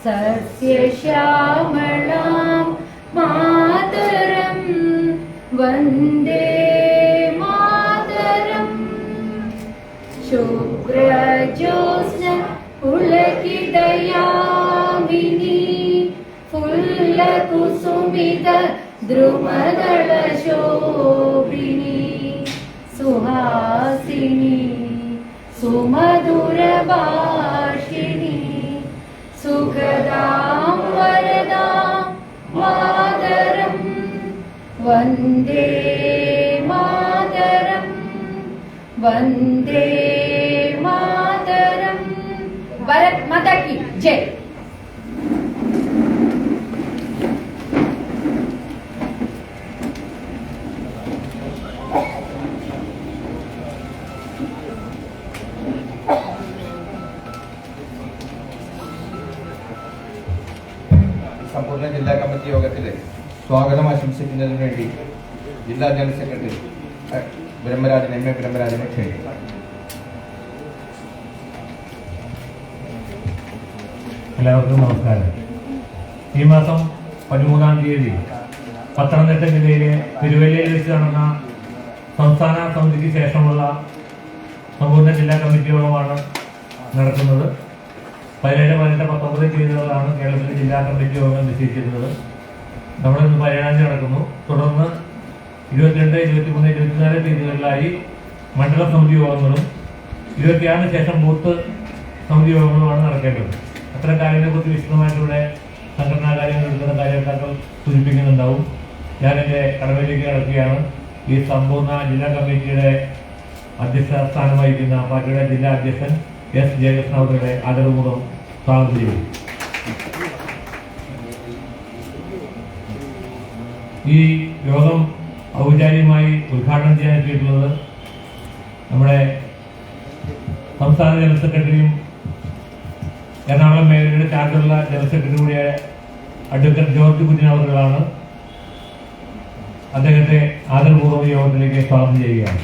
सस्यश्यामलां मातरं वन्दे मातरम्। शुभ्रज्योत्स्ना पुलकितयामिनी फुल्लकुसुमित द्रुमदलशोभिनी सुहासिनी सुमधुरभाषिणी सुखदां वरदां मातरं वन्दे मातरं वन्दे मातरं। भारत माता की जय। സമ്പൂർണ്ണ ജില്ലാ കമ്മിറ്റി യോഗത്തിൽ സ്വാഗതം ആശംസിക്കുന്നതിന് വേണ്ടി ജില്ലാ ജനറൽ സെക്രട്ടറി ബ്രഹ്മരാജൻ എം എ ബ്രഹ്മരാജനെ ക്ഷണിക്കുന്നു. എല്ലാവർക്കും നമസ്കാരം. ഈ മാസം 13-ാം തീയതി പത്തനംതിട്ട ജില്ലയിലെ തിരുവല്ലയിൽ വെച്ച് നടന്ന സംസ്ഥാന സമിതിക്ക് ശേഷമുള്ള സമ്പൂർണ്ണ ജില്ലാ കമ്മിറ്റി യോഗമാണ് നടക്കുന്നത്. 17, 18, 19 തീയതികളിലാണ് കേരളത്തിലെ ജില്ലാ കമ്മിറ്റി യോഗം നിശ്ചയിച്ചിരുന്നത്. നമ്മളിന്ന് 17-ാം തീയതി നടക്കുന്നു. തുടർന്ന് 22, 23, 24 തീയതികളിലായി മണ്ഡലം സമിതി യോഗങ്ങളും 26-ന് ശേഷം ബൂത്ത് സമിതി യോഗങ്ങളുമാണ് നടക്കേണ്ടത്. അത്തരം കാര്യങ്ങളെക്കുറിച്ച് വിശദമായിട്ടിവിടെ സംഘടനാ കാര്യങ്ങൾ എടുക്കുന്ന കാര്യകർത്താക്കൾ സൂചിപ്പിക്കുന്നുണ്ടാവും. ഞാൻ എൻ്റെ കടമയിലേക്ക് കടക്കുകയാണ്. ഈ സമ്പൂർണ്ണ ജില്ലാ കമ്മിറ്റിയുടെ അധ്യക്ഷ സ്ഥാനം വഹിക്കുന്ന പാർട്ടിയുടെ ജില്ലാ അധ്യക്ഷൻ എസ് ജയകൃഷ്ണൻ അവരുടെ ആദരപൂർവ്വം സ്വാഗതം ചെയ്തു. ഈ യോഗം ഔപചാരികമായി ഉദ്ഘാടനം ചെയ്യാനെത്തിയിട്ടുള്ളത് നമ്മുടെ സംസ്ഥാന ജനറൽ സെക്രട്ടറിയും എറണാകുളം മേഖലയുടെ ചാർജുള്ള ജനറൽ സെക്രട്ടറി കൂടിയായ അഡ്വക്കേറ്റ് ജോർജ് കുര്യൻ അവറുകളാണ്. അദ്ദേഹത്തെ ആദരപൂർവ്വം യോഗത്തിലേക്ക് സ്വാഗതം ചെയ്യുകയാണ്.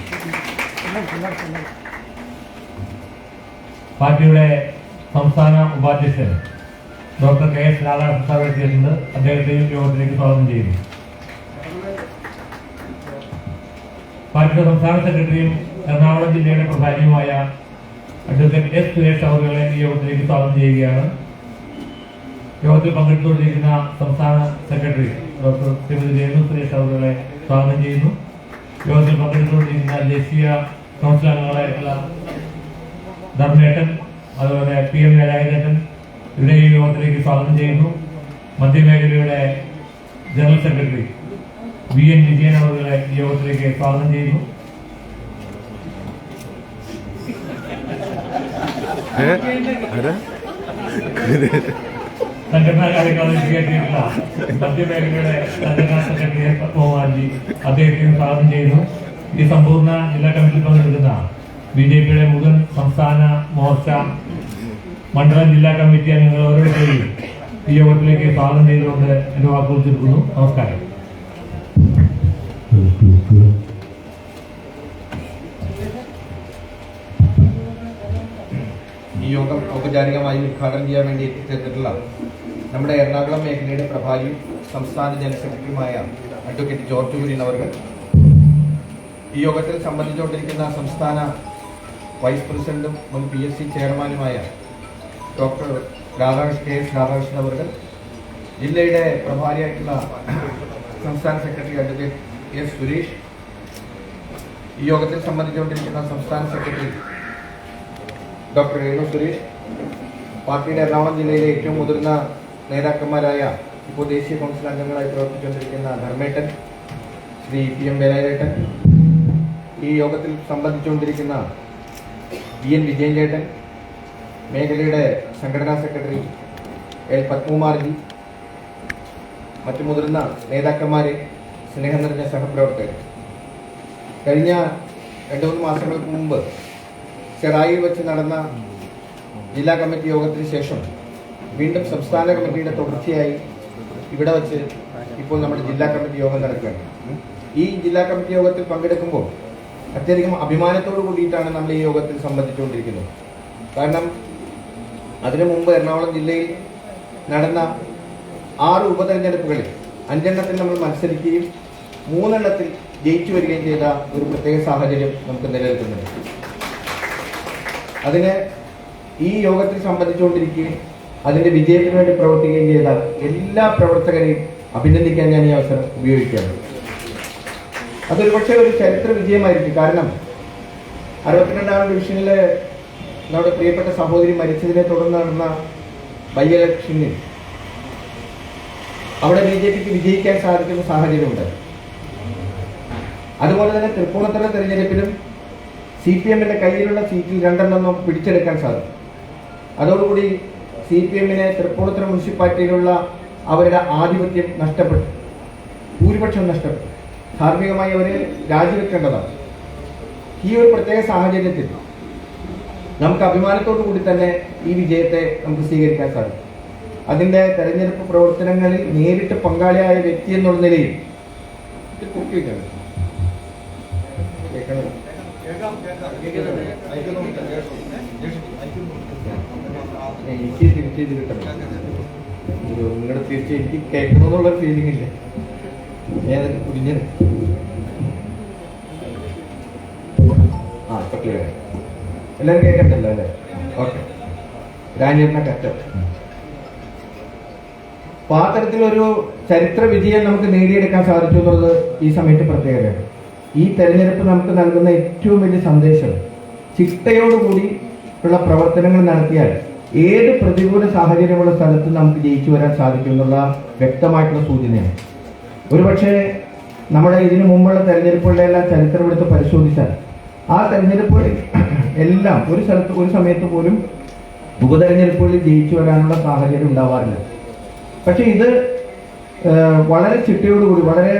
പാർട്ടിയുടെ സംസ്ഥാന ഉപാധ്യക്ഷൻ ഡോക്ടർ കെ എസ് രാധാകൃഷ്ണൻ എത്തിയിട്ടുണ്ട്. അദ്ദേഹത്തെയും യോഗത്തിലേക്ക് സ്വാഗതം ചെയ്യുന്നു. പാർട്ടിയുടെ സംസ്ഥാന സെക്രട്ടറിയും എറണാകുളം ജില്ലയുടെ പ്രധാനിയുമായ അഡ്വക്കേറ്റ് എസ് സുരേഷ് അവറുകളെ ഈ യോഗത്തിലേക്ക് സ്വാഗതം ചെയ്യുകയാണ്. യോഗത്തിൽ പങ്കെടുത്തുകൊണ്ടിരിക്കുന്ന സംസ്ഥാന സെക്രട്ടറി ഡോക്ടർ ശ്രീമതി രേണു സുരേഷ് അവറുകളെ സ്വാഗതം ചെയ്യുന്നു. യോഗത്തിൽ പങ്കെടുത്തുകൊണ്ടിരിക്കുന്ന ദേശീയ കൗൺസിൽ അംഗങ്ങളായിട്ടുള്ള ധർമ്മേട്ടൻ, അതുപോലെ PM വേലായുധേട്ടൻ ഇവിടെ ഈ യോഗത്തിലേക്ക് സ്വാഗതം ചെയ്യുന്നു. മധ്യമേഖലയുടെ ജനറൽ സെക്രട്ടറി VN വിജയൻ അവരുടെ ഈ യോഗത്തിലേക്ക് സ്വാഗതം ചെയ്യുന്നു. സംഘടനാ കാര്യങ്ങൾ സ്വീകരിച്ചിട്ടുള്ള മധ്യമേഖലയുടെ സംഘടനാ സെക്രട്ടറി പത്മകുമാർജി അദ്ദേഹത്തെയും സ്വാഗതം ചെയ്യുന്നു. ഈ സമ്പൂർണ്ണ ജില്ലാ കമ്മിറ്റിയിൽ പങ്കെടുക്കുന്ന BJPയുടെ മുഴുവൻ സംസ്ഥാന മോർച്ച മണ്ഡലം ജില്ലാ കമ്മിറ്റി അംഗങ്ങൾ ഓരോരുത്തരെയും ഈ യോഗത്തിലേക്ക് സ്വാഗതം ചെയ്തുകൊണ്ട് എന്റെ വാക്കുകൾ ചുരുക്കുന്നു. നമസ്കാരം. ഈ യോഗം ഔപചാരികമായി ഉദ്ഘാടനം ചെയ്യാൻ വേണ്ടി എത്തിച്ചേർന്നിട്ടുള്ള നമ്മുടെ എറണാകുളം മേഖലയുടെ പ്രഭാരിയും സംസ്ഥാന ജനറൽ സെക്രട്ടറിയുമായ അഡ്വക്കേറ്റ് ജോർജ് കുര്യൻ അവർ, ഈ യോഗത്തിൽ സംബന്ധിച്ചുകൊണ്ടിരിക്കുന്ന സംസ്ഥാന വൈസ് പ്രസിഡന്റും മുൻ PSC ചെയർമാനുമായ ഡോക്ടർ കെ എസ് രാധാകൃഷ്ണൻ അവർ, ജില്ലയുടെ പ്രഭാരിയായിട്ടുള്ള സംസ്ഥാന സെക്രട്ടറി അഡ്വക്കേറ്റ് എസ് സുരേഷ്, ഈ യോഗത്തിൽ സംബന്ധിച്ചുകൊണ്ടിരിക്കുന്ന സംസ്ഥാന സെക്രട്ടറി ഡോക്ടർ രേണു സുരേഷ്, പാർട്ടിയുടെ എറണാകുളം ജില്ലയിലെ ഏറ്റവും മുതിർന്ന നേതാക്കന്മാരായ ഇപ്പോൾ ദേശീയ കൗൺസിൽ അംഗങ്ങളായി പ്രവർത്തിച്ചുകൊണ്ടിരിക്കുന്ന ധർമ്മേട്ടൻ, ശ്രീ PM വേലായുധേട്ടൻ, ഈ യോഗത്തിൽ സംബന്ധിച്ചുകൊണ്ടിരിക്കുന്ന VN വിജയൻ ചേട്ടൻ, മേഖലയുടെ സംഘടനാ സെക്രട്ടറി L പത്മകുമാർജി, മറ്റു മുതിർന്ന നേതാക്കന്മാരെ, സ്നേഹം നിറഞ്ഞ സഹപ്രവർത്തകർ, കഴിഞ്ഞ 2-3 മാസങ്ങൾക്ക് മുമ്പ് ചെറായിൽ വെച്ച് നടന്ന ജില്ലാ കമ്മിറ്റി യോഗത്തിന് ശേഷം വീണ്ടും സംസ്ഥാന കമ്മിറ്റിയുടെ തുടർച്ചയായി ഇവിടെ വെച്ച് ഇപ്പോൾ നമ്മുടെ ജില്ലാ കമ്മിറ്റി യോഗം നടക്കുകയാണ്. ഈ ജില്ലാ കമ്മിറ്റി യോഗത്തിൽ പങ്കെടുക്കുമ്പോൾ അത്യധികം അഭിമാനത്തോടു കൂടിയിട്ടാണ് നമ്മൾ ഈ യോഗത്തിൽ സംബന്ധിച്ചുകൊണ്ടിരിക്കുന്നത്. കാരണം അതിനു മുമ്പ് എറണാകുളം ജില്ലയിൽ നടന്ന 6 ഉപതെരഞ്ഞെടുപ്പുകളിൽ 5 നമ്മൾ മത്സരിക്കുകയും 3 ജയിച്ചു വരികയും ചെയ്ത ഒരു പ്രത്യേക സാഹചര്യം നമുക്ക് നിലനിൽക്കുന്നുണ്ട്. അതിന് ഈ യോഗത്തിൽ സംബന്ധിച്ചുകൊണ്ടിരിക്കുകയും അതിന്റെ വിജയത്തിന് വേണ്ടി പ്രവർത്തിക്കുകയും ചെയ്ത എല്ലാ പ്രവർത്തകരെയും അഭിനന്ദിക്കാൻ ഞാൻ ഈ അവസരം ഉപയോഗിക്കുകയാണ്. അതൊരു പക്ഷേ ഒരു ചരിത്ര വിജയമായിരിക്കും. കാരണം 62ാം ഡിവിഷനിലെ നമ്മുടെ പ്രിയപ്പെട്ട സഹോദരി മരിച്ചതിനെ തുടർന്ന് നടന്ന ബൈ ഇലക്ഷനിൽ അവിടെ BJPക്ക് വിജയിക്കാൻ സാധിക്കുന്ന സാഹചര്യമുണ്ട്. അതുപോലെ തന്നെ തൃപ്പൂണിത്തുറ തെരഞ്ഞെടുപ്പിലും CPMന്റെ കയ്യിലുള്ള സീറ്റിൽ 2 പിടിച്ചെടുക്കാൻ സാധിക്കും. അതോടുകൂടി CPMന് തൃപ്പൂണിത്തുറ മുനിസിപ്പാലിറ്റിയിലുള്ള അവരുടെ ആധിപത്യം നഷ്ടപ്പെട്ടു, ഭൂരിപക്ഷം നഷ്ടപ്പെട്ടു. ധാർമ്മികമായി അവർ രാജിവെക്കേണ്ടതാണ്. ഈ ഒരു പ്രത്യേക സാഹചര്യത്തിൽ നമുക്ക് അഭിമാനത്തോടു കൂടി തന്നെ ഈ വിജയത്തെ നമുക്ക് സ്വീകരിക്കാൻ സാധിക്കും. അതിന്റെ തെരഞ്ഞെടുപ്പ് പ്രവർത്തനങ്ങളിൽ നേരിട്ട് പങ്കാളിയായ വ്യക്തി എന്നുള്ള നിലയിൽ എനിക്ക് തിരിച്ചു കിട്ടണം. നിങ്ങളുടെ തിരിച്ച് എനിക്ക് കേൾക്കണമെന്നുള്ള ഫീലിംഗ് ഇല്ല. ഏതൊക്കെ കുടിഞ്ഞത് ഇപ്പൊ ക്ലിയർ ആയി. എല്ലാവരും കേൾക്കണ്ടല്ലോ അല്ലേ? ഓക്കെ. രാജ്യത്തിനെ കറ്റ അപ്പൊ ആ തരത്തിലൊരു ചരിത്ര വിജയം നമുക്ക് നേടിയെടുക്കാൻ സാധിച്ചു എന്നുള്ളത് ഈ സമയത്ത് പ്രത്യേകതയാണ്. ഈ തെരഞ്ഞെടുപ്പ് നമുക്ക് നൽകുന്ന ഏറ്റവും വലിയ സന്ദേശം ചിട്ടയോടുകൂടി ഉള്ള പ്രവർത്തനങ്ങൾ നടത്തിയാൽ ഏത് പ്രതികൂല സാഹചര്യമുള്ള സ്ഥലത്ത് നമുക്ക് ജയിച്ചു വരാൻ സാധിക്കും എന്നുള്ള വ്യക്തമായിട്ടുള്ള സൂചനയാണ്. ഒരുപക്ഷെ നമ്മുടെ ഇതിനു മുമ്പുള്ള തെരഞ്ഞെടുപ്പുകളുടെ എല്ലാം ചരിത്രം എടുത്ത് പരിശോധിച്ചാൽ ആ തെരഞ്ഞെടുപ്പുകളിൽ എല്ലാം ഒരു സമയത്ത് പോലും ഉപതെരഞ്ഞെടുപ്പുകളിൽ ജയിച്ചു വരാനുള്ള സാഹചര്യം ഉണ്ടാവാറില്ല. പക്ഷെ ഇത് വളരെ ചിട്ടയോടുകൂടി വളരെ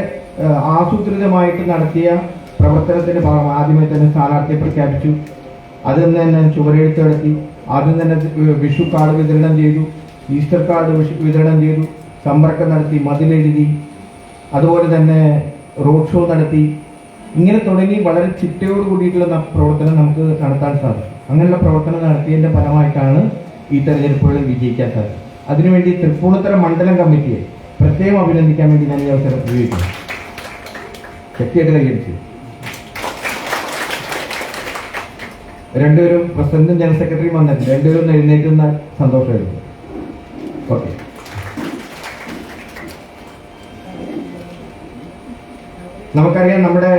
ആസൂത്രിതമായിട്ട് നടത്തിയ പ്രവർത്തനത്തിന്റെ ഭാഗം ആദ്യമേ തന്നെ സ്ഥാനാർത്ഥിയെ പ്രഖ്യാപിച്ചു. അതിൽ തന്നെ ചുവരെഴുത്ത് നടത്തി. ആദ്യം തന്നെ വിഷു കാർഡ് വിതരണം ചെയ്തു, ഈസ്റ്റർ കാർഡ് വിതരണം ചെയ്തു, സമ്പർക്കം നടത്തി, മതിലെഴുതി, അതുപോലെ തന്നെ റോഡ് ഷോ നടത്തി. ഇങ്ങനെ തുടങ്ങി വളരെ ചിട്ടയോട് കൂടിയിട്ടുള്ള പ്രവർത്തനം നമുക്ക് നടത്താൻ സാധിക്കും. അങ്ങനെയുള്ള പ്രവർത്തനം നടത്തിയതിന്റെ ഫലമായിട്ടാണ് ഈ തെരഞ്ഞെടുപ്പുകളിൽ വിജയിക്കാൻ സാധിക്കും. അതിനുവേണ്ടി തൃപ്പൂണിത്തുറ മണ്ഡലം കമ്മിറ്റിയെ പ്രത്യേകം അഭിനന്ദിക്കാൻ വേണ്ടി ഞാൻ ഈ അവസരം ഉപയോഗിക്കുന്നു. ശക്തിയായിട്ട് കൈയടിച്ചു. രണ്ടുപേരും പ്രസിഡന്റും ജനറൽ സെക്രട്ടറിയും വന്നിട്ടുണ്ട്. രണ്ടുപേരും എഴുന്നേറ്റുന്ന സന്തോഷമായിരിക്കും. ഓക്കെ. നമുക്കറിയാം, നമ്മുടെ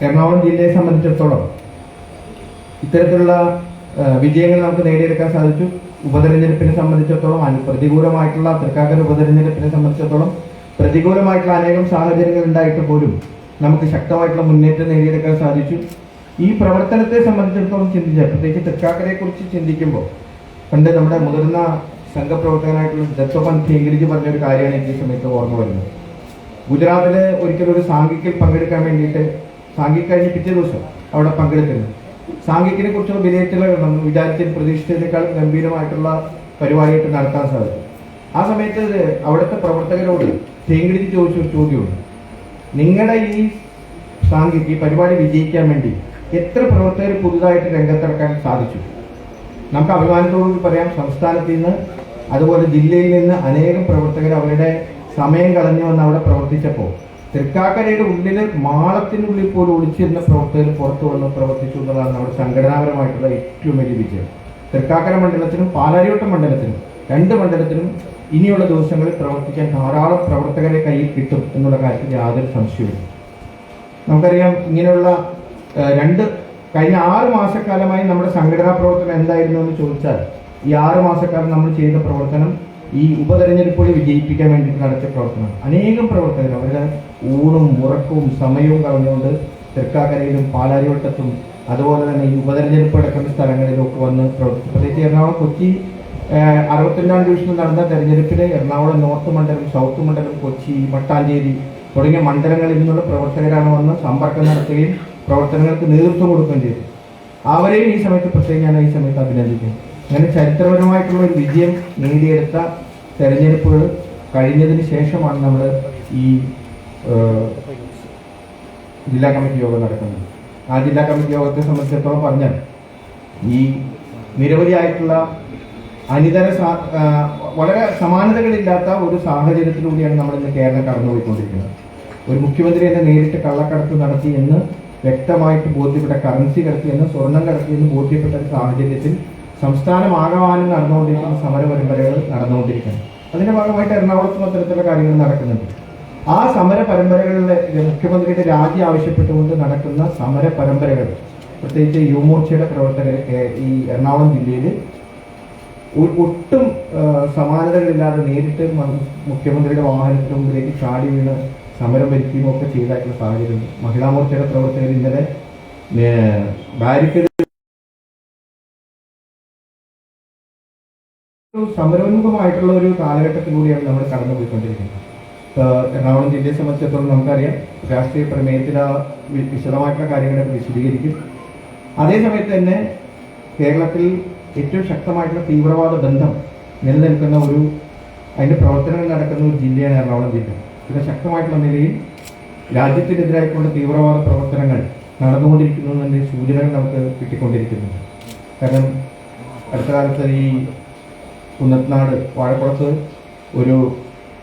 എറണാകുളം ജില്ലയെ സംബന്ധിച്ചിടത്തോളം ഇത്തരത്തിലുള്ള വിജയങ്ങൾ നമുക്ക് നേടിയെടുക്കാൻ സാധിച്ചു. ഉപതെരഞ്ഞെടുപ്പിനെ സംബന്ധിച്ചിടത്തോളം പ്രതികൂലമായിട്ടുള്ള തൃക്കാക്കര ഉപതെരഞ്ഞെടുപ്പിനെ സംബന്ധിച്ചിടത്തോളം പ്രതികൂലമായിട്ടുള്ള അനേകം സാഹചര്യങ്ങൾ ഉണ്ടായിട്ട് പോലും നമുക്ക് ശക്തമായിട്ടുള്ള മുന്നേറ്റം നേടിയെടുക്കാൻ സാധിച്ചു. ഈ പ്രവർത്തനത്തെ സംബന്ധിച്ചിടത്തോളം ചിന്തിച്ചാൽ, പ്രത്യേകിച്ച് തൃക്കാക്കരയെ കുറിച്ച് ചിന്തിക്കുമ്പോൾ പണ്ട് നമ്മുടെ മുതിർന്ന സംഘപ്രവർത്തകനായിട്ടുള്ള ദത്തോപന്ത് ഠേംഗഡിജി പറഞ്ഞൊരു കാര്യമാണ് എനിക്ക് ഈ സമയത്ത് ഓർമ്മ വരുന്നത്. ഗുജറാത്തില് ഒരിക്കലും ഒരു സാംഘിക്കിൽ പങ്കെടുക്കാൻ വേണ്ടിയിട്ട് സാംഘിക് കഴിഞ്ഞ് പിറ്റേ ദിവസം അവിടെ പങ്കെടുക്കുന്നു. സാംഘിക്കിനെ കുറിച്ചുള്ള വിലയിരുത്തലുകൾ നമ്മൾ വിചാരിച്ചതിന് പ്രതീക്ഷിച്ചതിനേക്കാൾ ഗംഭീരമായിട്ടുള്ള പരിപാടിയായിട്ട് നടത്താൻ സാധിക്കും. ആ സമയത്ത് അവിടുത്തെ പ്രവർത്തകരോട് ഠേംഗഡിജി ചോദിച്ചൊരു ചോദ്യമുണ്ട്. നിങ്ങളുടെ ഈ സാംഘിക് ഈ പരിപാടി വിജയിക്കാൻ വേണ്ടി എത്ര പ്രവർത്തകർ പുതുതായിട്ട് രംഗത്തിറക്കാൻ സാധിച്ചു? നമുക്ക് അഭിമാനത്തോടുകൂടി പറയാം, സംസ്ഥാനത്ത് നിന്ന് അതുപോലെ ജില്ലയിൽ നിന്ന് അനേകം പ്രവർത്തകർ അവരുടെ സമയം കളഞ്ഞു വന്ന് അവിടെ പ്രവർത്തിച്ചപ്പോൾ തൃക്കാക്കരയുടെ ഉള്ളില് മാളത്തിനുള്ളിൽ പോലും ഒളിച്ചിരുന്ന പ്രവർത്തകർ പുറത്തു വന്ന് പ്രവർത്തിച്ചു എന്നതാണ് നമ്മുടെ സംഘടനാപരമായിട്ടുള്ള ഏറ്റവും വലിയ വിജയം. തൃക്കാക്കര മണ്ഡലത്തിനും പാലാരിവട്ടം മണ്ഡലത്തിനും 2 മണ്ഡലത്തിനും ഇനിയുള്ള ദിവസങ്ങളിൽ പ്രവർത്തിക്കാൻ ധാരാളം പ്രവർത്തകരെ കയ്യിൽ കിട്ടും എന്നുള്ള കാര്യത്തിൽ യാതൊരു സംശയവും. നമുക്കറിയാം, ഇങ്ങനെയുള്ള കഴിഞ്ഞ 6 മാസക്കാലമായി നമ്മുടെ സംഘടനാ പ്രവർത്തനം എന്തായിരുന്നു എന്ന് ചോദിച്ചാൽ, ഈ 6 മാസക്കാലം നമ്മൾ ചെയ്ത പ്രവർത്തനം ഈ ഉപതെരഞ്ഞെടുപ്പുകളിൽ വിജയിപ്പിക്കാൻ വേണ്ടിയിട്ട് നടത്തിയ പ്രവർത്തനം. അനേകം പ്രവർത്തകർ അവരുടെ ഊണും ഉറക്കവും സമയവും കളഞ്ഞുകൊണ്ട് തൃക്കാക്കരയിലും പാലാരിവട്ടത്തും അതുപോലെ തന്നെ ഈ ഉപതെരഞ്ഞെടുപ്പ് നടക്കുന്ന സ്ഥലങ്ങളിലൊക്കെ വന്ന് പ്രവർത്തിച്ചു. പ്രത്യേകിച്ച് എറണാകുളം കൊച്ചി 62ാം ഡിവിഷനിൽ നടന്ന തെരഞ്ഞെടുപ്പിൽ എറണാകുളം നോർത്ത് മണ്ഡലം, സൗത്ത് മണ്ഡലം, കൊച്ചി, മട്ടാഞ്ചേരി തുടങ്ങിയ മണ്ഡലങ്ങളിൽ നിന്നുള്ള പ്രവർത്തകരാണ് വന്ന് സമ്പർക്കം നടത്തുകയും പ്രവർത്തനങ്ങൾക്ക് നേതൃത്വം കൊടുക്കുകയും ചെയ്തു. അവരെയും ഈ സമയത്ത് പ്രത്യേകം ഞാൻ ഈ സമയത്ത് അഭിനന്ദിക്കുന്നു. അങ്ങനെ ചരിത്രപരമായിട്ടുള്ള ഒരു വിജയം നേടിയെടുത്ത തെരഞ്ഞെടുപ്പുകൾ കഴിഞ്ഞതിന് ശേഷമാണ് നമ്മൾ ഈ ജില്ലാ കമ്മിറ്റി യോഗം നടക്കുന്നത്. ആ ജില്ലാ കമ്മിറ്റി യോഗത്തെ സംബന്ധിച്ചിടത്തോളം പറഞ്ഞാൽ ഈ നിരവധിയായിട്ടുള്ള വളരെ സമാനതകളില്ലാത്ത ഒരു സാഹചര്യത്തിലൂടെയാണ് നമ്മൾ ഇന്ന് കേരളം കടന്നുപോയിക്കൊണ്ടിരിക്കുന്നത്. ഒരു മുഖ്യമന്ത്രി എന്നെ നേരിട്ട് കള്ളക്കടത്ത് നടത്തി എന്ന് വ്യക്തമായിട്ട് ബോധ്യപ്പെട്ട, കറൻസി കടത്തിയെന്ന്, സ്വർണം കടത്തിയെന്ന് ബോധ്യപ്പെട്ട ഒരു സാഹചര്യത്തിൽ സംസ്ഥാനമാകമാനം നടന്നുകൊണ്ടിരിക്കുന്ന സമര പരമ്പരകൾ നടന്നുകൊണ്ടിരിക്കുന്നു. അതിന്റെ ഭാഗമായിട്ട് എറണാകുളത്തും അത്തരത്തിലുള്ള കാര്യങ്ങൾ നടക്കുന്നുണ്ട്. ആ സമര പരമ്പരകളിലെ മുഖ്യമന്ത്രിയുടെ രാജി ആവശ്യപ്പെട്ടുകൊണ്ട് നടക്കുന്ന സമര പരമ്പരകൾ, പ്രത്യേകിച്ച് യുവമോർച്ചയുടെ പ്രവർത്തകർ ഈ എറണാകുളം ജില്ലയിൽ ഒട്ടും സമാനതകളില്ലാതെ നേരിട്ട് മുഖ്യമന്ത്രിയുടെ വാഹനത്തിന് മുമ്പിലേക്ക് ചാടി വീണ് സമരം ഭരിക്കുകയും ഒക്കെ ചെയ്തായിട്ടുള്ള സാഹചര്യമുണ്ട്. മഹിളാ മോർച്ചയുടെ പ്രവർത്തകർ ഇന്നലെ ബാരിക്കേഡ് സമരോന്മുഖമായിട്ടുള്ള ഒരു കാലഘട്ടത്തിലൂടെയാണ് നമ്മൾ കടന്നുപോയിക്കൊണ്ടിരിക്കുന്നത്. എറണാകുളം ജില്ലയെ സംബന്ധിച്ചിടത്തോളം നമുക്കറിയാം, രാഷ്ട്രീയ പ്രമേയത്തിൽ വിശദമായിട്ടുള്ള കാര്യങ്ങളൊക്കെ വിശദീകരിക്കും. അതേസമയത്ത് തന്നെ കേരളത്തിൽ ഏറ്റവും ശക്തമായിട്ടുള്ള തീവ്രവാദ ബന്ധം നിലനിൽക്കുന്ന അതിന്റെ പ്രവർത്തനങ്ങൾ നടക്കുന്ന ഒരു ജില്ലയാണ് എറണാകുളം ജില്ല. ഇത് ശക്തമായിട്ടുള്ള നിലയിൽ രാജ്യത്തിനെതിരായിട്ടുള്ള തീവ്രവാദ പ്രവർത്തനങ്ങൾ നടന്നുകൊണ്ടിരിക്കുന്നു എന്നതിന്റെ സൂചനകൾ നമുക്ക് കിട്ടിക്കൊണ്ടിരിക്കുന്നുണ്ട്. കാരണം അടുത്ത കാലത്ത് ഈ കുന്നത്നാട് വാഴക്കുളത്ത് ഒരു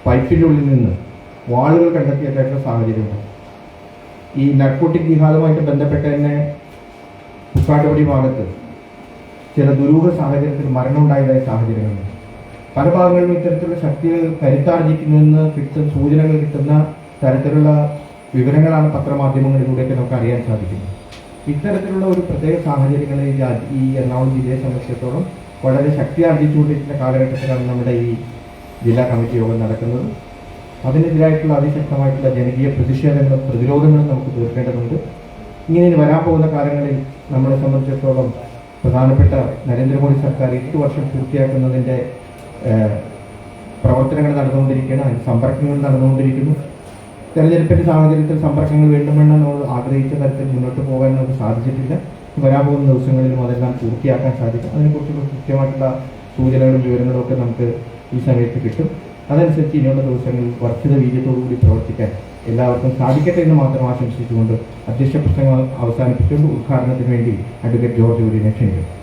പൈപ്പിൻ്റെ ഉള്ളിൽ നിന്ന് വാളുകൾ കണ്ടെത്തിയതായിട്ടുള്ള സാഹചര്യമുണ്ട്. ഈ നർക്കോട്ടിക് ജിഹാദുമായിട്ട് ബന്ധപ്പെട്ട് തന്നെ പുക്കാട്ടുപടി ഭാഗത്ത് ചില ദുരൂഹ സാഹചര്യത്തിൽ മരണമുണ്ടായതായ സാഹചര്യങ്ങളുണ്ട്. പല ഭാഗങ്ങളിലും ഇത്തരത്തിലുള്ള ശക്തികൾ കരുത്താർജിക്കുന്നുവെന്ന് സൂചനകൾ കിട്ടുന്ന തരത്തിലുള്ള വിവരങ്ങളാണ് പത്രമാധ്യമങ്ങളിലൂടെയൊക്കെ നമുക്ക് അറിയാൻ സാധിക്കുന്നത്. ഇത്തരത്തിലുള്ള ഒരു പ്രത്യേക സാഹചര്യങ്ങളിൽ ഈ എറണാകുളം ജില്ലയെ സംബന്ധിച്ചിടത്തോളം വളരെ ശക്തി ആർജിച്ചുകൊണ്ടിരിക്കുന്ന കാലഘട്ടത്തിലാണ് നമ്മുടെ ഈ ജില്ലാ കമ്മിറ്റി യോഗം നടക്കുന്നത്. അതിനെതിരായിട്ടുള്ള അതിശക്തമായിട്ടുള്ള ജനകീയ പ്രതിഷേധങ്ങളും പ്രതിരോധങ്ങളും നമുക്ക് തീർക്കേണ്ടതുണ്ട്. ഇങ്ങനെ വരാൻ പോകുന്ന കാലങ്ങളിൽ നമ്മളെ സംബന്ധിച്ചിടത്തോളം പ്രധാനപ്പെട്ട നരേന്ദ്രമോദി സർക്കാർ 8 വർഷം പൂർത്തിയാക്കുന്നതിൻ്റെ പ്രവർത്തനങ്ങൾ നടന്നുകൊണ്ടിരിക്കുകയാണ്. അതിന് സമ്പർക്കങ്ങൾ നടന്നുകൊണ്ടിരിക്കുന്നു. തെരഞ്ഞെടുപ്പിന്റെ സാഹചര്യത്തിൽ സമ്പർക്കങ്ങൾ വേണ്ടുമെന്ന് നമ്മൾ ആഗ്രഹിച്ച തരത്തിൽ മുന്നോട്ട് പോകാൻ നമുക്ക് സാധിച്ചിട്ടില്ല. വരാൻ പോകുന്ന ദിവസങ്ങളിലും അതെല്ലാം പൂർത്തിയാക്കാൻ സാധിക്കും. അതിനെക്കുറിച്ചുള്ള കൃത്യമായിട്ടുള്ള സൂചനകളും വിവരങ്ങളും ഒക്കെ നമുക്ക് ഈ സമയത്ത് കിട്ടും. അതനുസരിച്ച് ഇനിയുള്ള ദിവസങ്ങളിൽ വർദ്ധിത വീര്യത്തോടുകൂടി പ്രവർത്തിക്കാൻ എല്ലാവർക്കും സാധിക്കട്ടെ എന്ന് മാത്രം ആശംസിച്ചുകൊണ്ട് അധ്യക്ഷ പ്രസംഗം അവസാനിപ്പിച്ചുകൊണ്ട് ഉദ്ഘാടനത്തിന് വേണ്ടി അഡ്വക്കേറ്റ് ജോർജ് കുര്യനെ ക്ഷണിക്കുന്നു.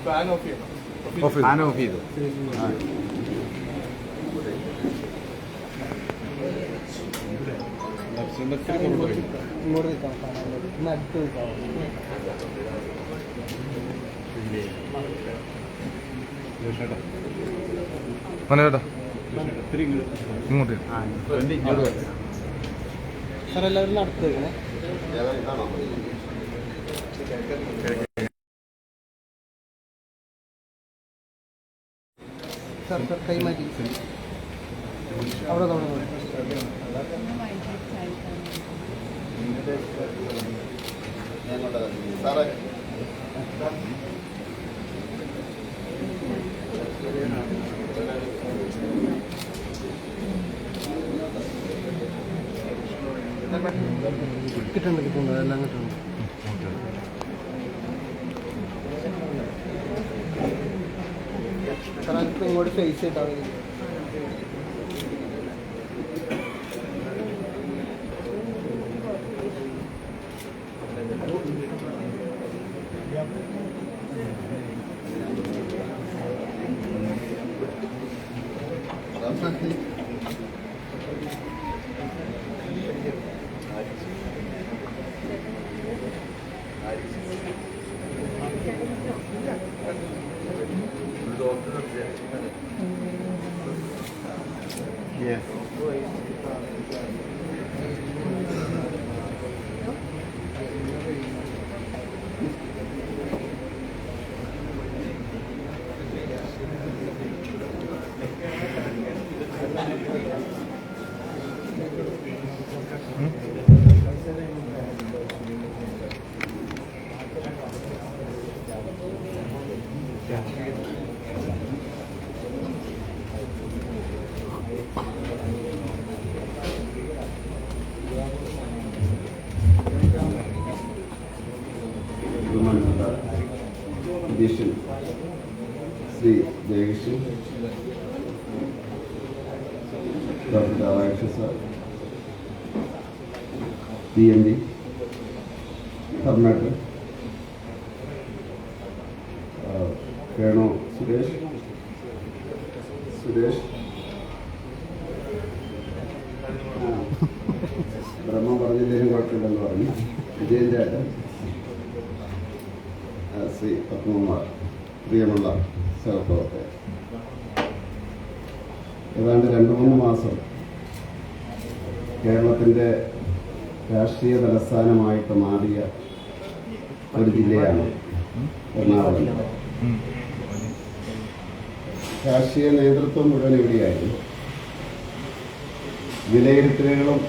ഫാൻ ഓഫ് ചെയ്തു. ഇങ്ങോട്ട് നിൽക്കാം, അടുത്ത് നിൽക്കാം. ഇങ്ങോട്ട് സാർ എല്ലാവരും അടുത്ത് വെക്കണേ. സാർ സാർ കൈമാറ്റി അവിടെ സാറേ കിട്ടുന്നുണ്ട് എല്ലാം കിട്ടുന്നുണ്ട്. സാർ അതിപ്പോൾ ഇങ്ങോട്ട് ഫേസ് ചെയ്താൽ മതി. Yes. Yeah. Shri Jayakrishnan, doctor Radhakrishnan sir, PMD, Karnataka, Venu Suresh, Brahma പറഞ്ഞതിനും കുഴപ്പമില്ലെന്ന് പറഞ്ഞു, വിജയൻ്റെ ശ്രീ പത്മകുമാർ, പ്രിയമുള്ള സഹപ്രവർത്തകർ. ഏതാണ്ട് 2-3 മാസം കേരളത്തിൻ്റെ രാഷ്ട്രീയ തലസ്ഥാനമായിട്ട് മാറിയ ഒരു ജില്ലയാണ് എറണാകുളം. രാഷ്ട്രീയ നേതൃത്വം മുഴുവൻ ഇവിടെയായിരുന്നു. വിലയിരുത്തലുകളും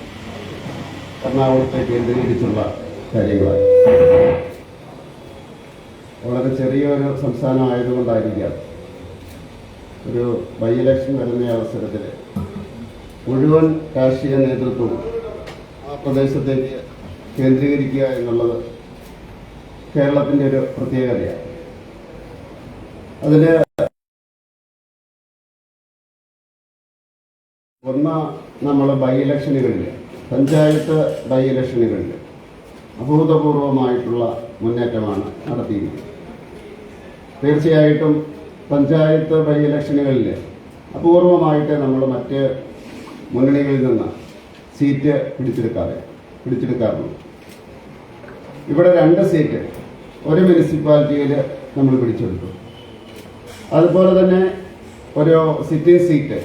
എറണാകുളത്തെ കേന്ദ്രീകരിച്ചുള്ള കാര്യങ്ങളായി. വളരെ ചെറിയൊരു സംസ്ഥാനമായതുകൊണ്ടായിരിക്കാം ഒരു ബൈ ഇലക്ഷൻ വരുന്ന അവസരത്തിൽ മുഴുവൻ രാഷ്ട്രീയ നേതൃത്വവും ആ പ്രദേശത്തേക്ക് കേന്ദ്രീകരിക്കുക എന്നുള്ളത് കേരളത്തിൻ്റെ ഒരു പ്രത്യേകതയാണ്. അതിൽ നമ്മൾ ബൈ ഇലക്ഷനുകളിൽ, പഞ്ചായത്ത് ബൈ ഇലക്ഷനുകളിൽ അഭൂതപൂർവമായിട്ടുള്ള മുന്നേറ്റമാണ് നടത്തിയിരിക്കുന്നത്. തീർച്ചയായിട്ടും പഞ്ചായത്ത് ബൈ ഇലക്ഷനുകളിൽ അപൂർവമായിട്ട് നമ്മൾ മറ്റ് മുന്നണികളിൽ നിന്ന് സീറ്റ് പിടിച്ചെടുക്കാറുണ്ട്. ഇവിടെ 2 സീറ്റ് ഒരു മുനിസിപ്പാലിറ്റിയിൽ നമ്മൾ പിടിച്ചെടുത്തു. അതുപോലെ തന്നെ ഒരു സിറ്റിംഗ് സീറ്റ്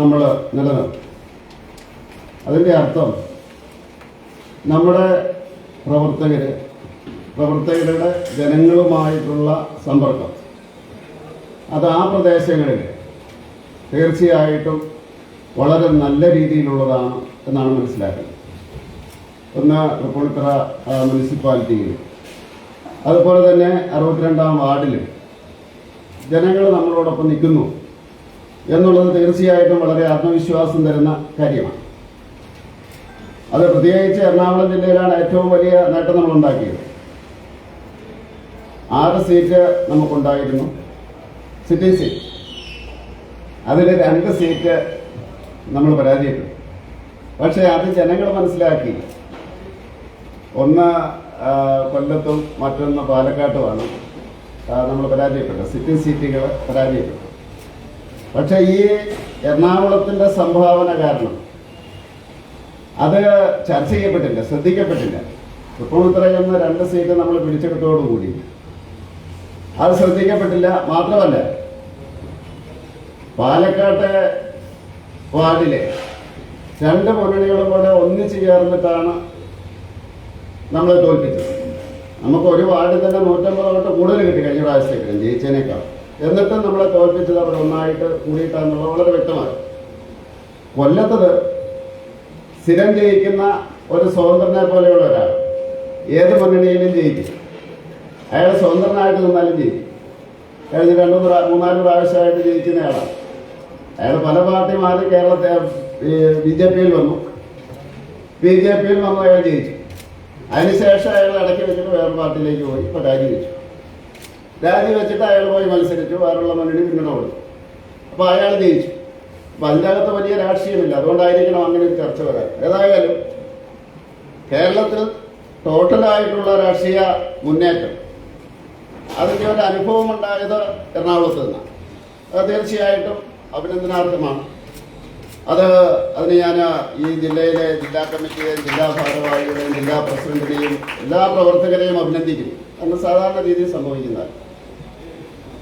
നമ്മൾ നിലനിർത്തും. അതിൻ്റെ അർത്ഥം നമ്മുടെ പ്രവർത്തകരുടെ ജനങ്ങളുമായിട്ടുള്ള സമ്പർക്കം അത് ആ പ്രദേശങ്ങളിൽ തീർച്ചയായിട്ടും വളരെ നല്ല രീതിയിലുള്ളതാണ് എന്നാണ് മനസ്സിലാക്കുന്നത്. ഒന്ന് തൃപ്പൂണിത്തുറ മുനിസിപ്പാലിറ്റിയിൽ, അതുപോലെ തന്നെ 62-ാം വാർഡിൽ ജനങ്ങൾ നമ്മളോടൊപ്പം നിൽക്കുന്നു എന്നുള്ളത് തീർച്ചയായിട്ടും വളരെ ആത്മവിശ്വാസം തരുന്ന കാര്യമാണ്. അത് പ്രത്യേകിച്ച് എറണാകുളം ജില്ലയിലാണ് ഏറ്റവും വലിയ നേട്ടം നമ്മൾ ഉണ്ടാക്കിയത്. 6 സീറ്റ് നമുക്കുണ്ടായിരുന്നു, സിറ്റിംഗ് സീറ്റ്. അതിൽ 2 സീറ്റ് നമ്മൾ പരാജയപ്പെട്ടു. പക്ഷേ അത് ജനങ്ങൾ മനസ്സിലാക്കി. ഒന്ന് കൊല്ലത്തും മറ്റൊന്ന് പാലക്കാട്ടുമാണ് നമ്മൾ പരാജയപ്പെട്ടത്, സിറ്റിംഗ് സീറ്റുകൾ പരാജയപ്പെട്ടു. പക്ഷേ ഈ എറണാകുളത്തിൻ്റെ സംഭാവന കാരണം അത് ചർച്ച ചെയ്യപ്പെട്ടില്ല, ശ്രദ്ധിക്കപ്പെട്ടില്ല. തൃപ്പൂണിത്തുറ എന്ന 2 സീറ്റ് നമ്മൾ പിടിച്ചെടുത്തോടുകൂടി അത് ശ്രദ്ധിക്കപ്പെട്ടില്ല. മാത്രമല്ല, പാലക്കാട്ടെ വാർഡിലെ 2 മുന്നണികളും കൂടെ ഒന്നിച്ചു ചേർന്നിട്ടാണ് നമ്മളെ തോൽപ്പിച്ചത്. നമുക്ക് ഒരു വാർഡിൽ തന്നെ 150 വോട്ട് കൂടുതൽ കിട്ടി കഴിഞ്ഞ പ്രാവശ്യത്തേക്ക് ജയിച്ചതിനേക്കാൾ. എന്നിട്ടും നമ്മളെ തോൽപ്പിച്ചത് അവിടെ ഒന്നായിട്ട് കൂടിയിട്ടാണെന്നുള്ളത് വളരെ വ്യക്തമായി. കൊല്ലത്തത് സ്ഥിരം ജയിക്കുന്ന ഒരു സ്വതന്ത്രനെ പോലെയുള്ള ഒരാൾ ഏത് മുന്നണിയിലും ജയിക്കും. അയാൾ സ്വതന്ത്രനായിട്ട് നിന്നാലും ജയിക്കും. കഴിഞ്ഞ 2-3-4 പ്രാവശ്യമായിട്ട് ജയിക്കുന്നയാളാണ്. അയാൾ പല പാർട്ടി മാറി കേരളത്തെ BJPയിൽ വന്നു. BJPയിൽ വന്നു അയാൾ ജയിച്ചു. അതിനുശേഷം അയാൾ ഇടയ്ക്ക് വെച്ചിട്ട് വേറെ പാർട്ടിയിലേക്ക് പോയി. ഇപ്പോൾ രാജിവെച്ചിട്ട് അയാൾ പോയി മത്സരിച്ചു, വേറുള്ള മുന്നണി പിന്തുണ കൊടുത്തു. അപ്പോൾ അയാൾ ജയിച്ചു. അപ്പം അതിൻ്റെ അകത്ത് വലിയ രാഷ്ട്രീയമില്ല. അതുകൊണ്ടായിരിക്കണം അങ്ങനെ ഒരു ചർച്ച വരാൻ. ഏതായാലും കേരളത്തിൽ ടോട്ടലായിട്ടുള്ള രാഷ്ട്രീയ മുന്നേറ്റം, അതിൻ്റെ ഒരു അനുഭവം ഉണ്ടായത് എറണാകുളത്ത് നിന്നാണ്. അത് തീർച്ചയായിട്ടും അഭിനന്ദനാർഹമാണ്. അതിന് ഞാൻ ഈ ജില്ലയിലെ ജില്ലാ കമ്മിറ്റിയെയും ജില്ലാ ഭാരവാഹികളെയും ജില്ലാ പ്രസിഡന്റിനെയും എല്ലാ പ്രവർത്തകരെയും അഭിനന്ദിക്കുന്നു. എന്ന് സാധാരണ രീതിയിൽ സംഭവിക്കുന്നതാണ്.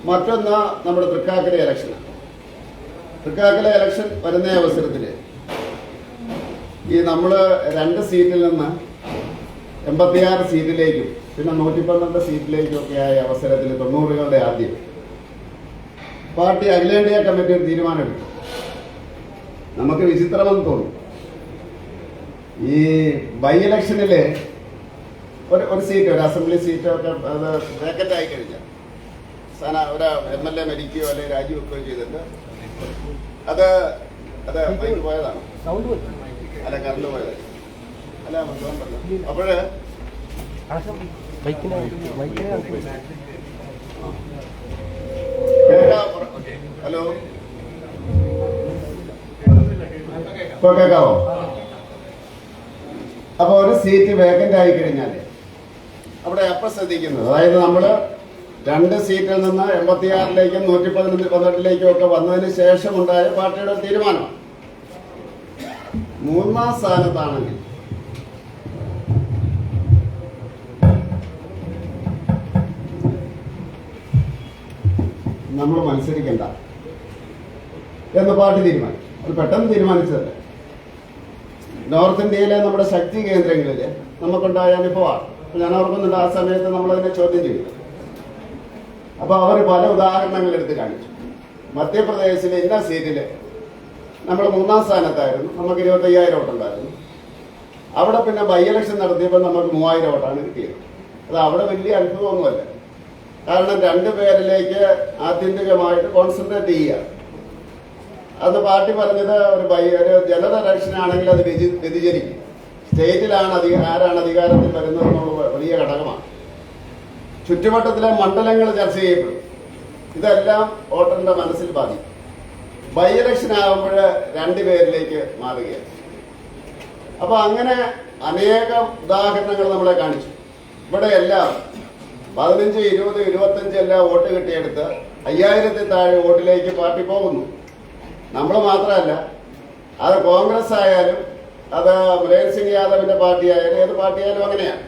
മറ്റൊന്ന് നമ്മുടെ തൃക്കാക്കര ഇലക്ഷനാണ്. തൃക്കാക്കര ഇലക്ഷൻ വരുന്ന അവസരത്തിൽ ഈ നമ്മൾ 2 സീറ്റിൽ നിന്ന് 86 സീറ്റിലേക്കും പിന്നെ 112 സീറ്റിലേക്കും ഒക്കെ ആയ അവസരത്തിൽ 90കളുടെ ആദ്യം പാർട്ടി അഖിലേന്ത്യാ കമ്മിറ്റി ഒരു തീരുമാനമെടുത്തു. നമുക്ക് വിചിത്രമെന്ന് തോന്നും. ഈ ബൈ ഇലക്ഷനിൽ ഒരു സീറ്റ്, ഒരു അസംബ്ലി സീറ്റൊക്കെ അത് വേക്കൻ്റ് ആയി കഴിഞ്ഞാൽ ഒരു MLA മരിക്കുകയോ അല്ലെങ്കിൽ രാജിവെക്കുകയോ ചെയ്തിട്ട് അത് മൈക്ക് പോയതാണ്, അല്ല കറണ്ട് പോയത് അല്ല അപ്പോഴ് കേൾക്കാൻ ഹലോ, ഇപ്പൊ കേൾക്കാവോ? അപ്പൊ ഒരു സീറ്റ് വേക്കന്റ് ആയി കഴിഞ്ഞാൽ അവിടെ എപ്പോൾ ശ്രദ്ധിക്കുന്നത്, അതായത് നമ്മൾ 2 സീറ്റിൽ നിന്ന് 86ലേക്കും 118ലേക്കും ഒക്കെ വന്നതിന് ശേഷം ഉണ്ടായ പാർട്ടിയുടെ തീരുമാനം. 3-ാം സ്ഥാനത്താണെങ്കിൽ നമ്മൾ മത്സരിക്കണ്ട എന്ന് പാർട്ടി തീരുമാനിച്ചു. അത് പെട്ടെന്ന് തീരുമാനിച്ചതല്ല. നോർത്ത് ഇന്ത്യയിലെ നമ്മുടെ ശക്തി കേന്ദ്രങ്ങളിൽ നമുക്കുണ്ടായ അനുഭവമാണ്. ഞാൻ ഓർക്കുന്നുണ്ട്, ആ സമയത്ത് നമ്മളതിനെ ചോദ്യം ചെയ്തു. അപ്പൊ അവർ പല ഉദാഹരണങ്ങൾ എടുത്ത് കാണിച്ചു. മധ്യപ്രദേശിലെ ഇന്ന സീറ്റിൽ നമ്മൾ 3-ാം സ്ഥാനത്തായിരുന്നു, നമുക്ക് 25,000 വോട്ടുണ്ടായിരുന്നു. അവിടെ പിന്നെ ബൈ ഇലക്ഷൻ നടത്തിയപ്പോൾ നമുക്ക് 3,000 വോട്ടാണ് കിട്ടിയത്. അത് അവിടെ വലിയ അത്ഭുതമൊന്നുമല്ല. കാരണം 2 പേരിലേക്ക് ആത്യന്തികമായിട്ട് കോൺസെൻട്രേറ്റ് ചെയ്യുക. അത് പാർട്ടി പറഞ്ഞത് ഒരു ജനറൽ ഇലക്ഷൻ ആണെങ്കിൽ അത് വ്യതിചരിക്കും. സ്റ്റേറ്റിലാണ് ആരാണ് അധികാരത്തിൽ വരുന്നത് എന്നുള്ള വലിയ ഘടകമാണ്. ചുറ്റുവട്ടത്തിലെ മണ്ഡലങ്ങൾ ചർച്ച ചെയ്യപ്പെടും. ഇതെല്ലാം വോട്ടറിന്റെ മനസ്സിൽ ബാധിക്കും. ബൈ ഇലക്ഷൻ ആകുമ്പോൾ 2 പേരിലേക്ക് മാറുകയാണ്. അപ്പൊ അങ്ങനെ അനേകം ഉദാഹരണങ്ങൾ നമ്മളെ കാണിച്ചു. ഇവിടെ എല്ലാം 15, 20, 25 എല്ലാം വോട്ട് കിട്ടിയെടുത്ത് 5000-ൽ താഴെ വോട്ടിലേക്ക് പാർട്ടി പോകുന്നു. നമ്മൾ മാത്രമല്ല, അത് കോൺഗ്രസ് ആയാലും അത് മുലായം സിംഗ് യാദവിന്റെ പാർട്ടി ആയാലും ഏത് പാർട്ടി ആയാലും അങ്ങനെയാണ്.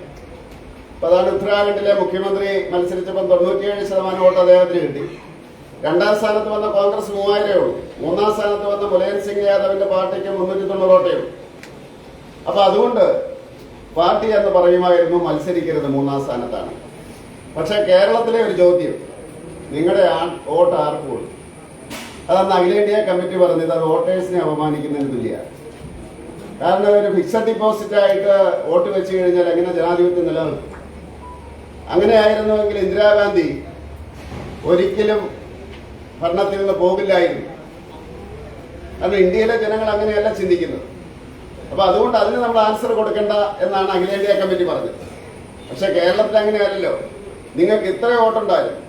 അപ്പൊ അതാണ് ഉത്തരാഖണ്ഡിലെ മുഖ്യമന്ത്രി മത്സരിച്ചപ്പോൾ 97% വോട്ട് അദ്ദേഹത്തിന് കിട്ടി. 2-ാം സ്ഥാനത്ത് വന്ന കോൺഗ്രസ് 3000 ഉള്ളൂ. 3-ാം സ്ഥാനത്ത് വന്ന മുലായം സിംഗ് യാദവിന്റെ പാർട്ടിക്ക് 390 വോട്ടേ ഉള്ളൂ. അപ്പൊ അതുകൊണ്ട് പാർട്ടി എന്ന് പറയുമായിരുന്നു മത്സരിക്കരുത് 3-ാം സ്ഥാനത്താണ്. പക്ഷെ കേരളത്തിലെ ഒരു ചോദ്യം, നിങ്ങളുടെ വോട്ട് ആർക്ക് കൊടുക്കും? അതാണ് അഖിലേന്ത്യാ കമ്മിറ്റി പറഞ്ഞത്. അത് വോട്ടേഴ്സിനെ അപമാനിക്കുന്നതിന് തുല്യമാണ്. കാരണം ഒരു ഫിക്സഡ് ഡിപ്പോസിറ്റ് ആയിട്ട് വോട്ട് വെച്ച് കഴിഞ്ഞാൽ എങ്ങനെ ജനാധിപത്യം നിലനിൽക്കും? അങ്ങനെയായിരുന്നുവെങ്കിൽ ഇന്ദിരാഗാന്ധി ഒരിക്കലും ഭരണത്തിൽ നിന്ന് പോകില്ലായിരുന്നു. കാരണം ഇന്ത്യയിലെ ജനങ്ങൾ അങ്ങനെയല്ല ചിന്തിക്കുന്നത്. അപ്പൊ അതുകൊണ്ട് അതിന് നമ്മൾ ആൻസർ കൊടുക്കേണ്ട എന്നാണ് അഖിലേന്ത്യാ കമ്മിറ്റി പറഞ്ഞത്. പക്ഷെ കേരളത്തിൽ അങ്ങനെയല്ലല്ലോ. നിങ്ങൾക്ക് ഇത്ര വോട്ടുണ്ടായിരുന്നു,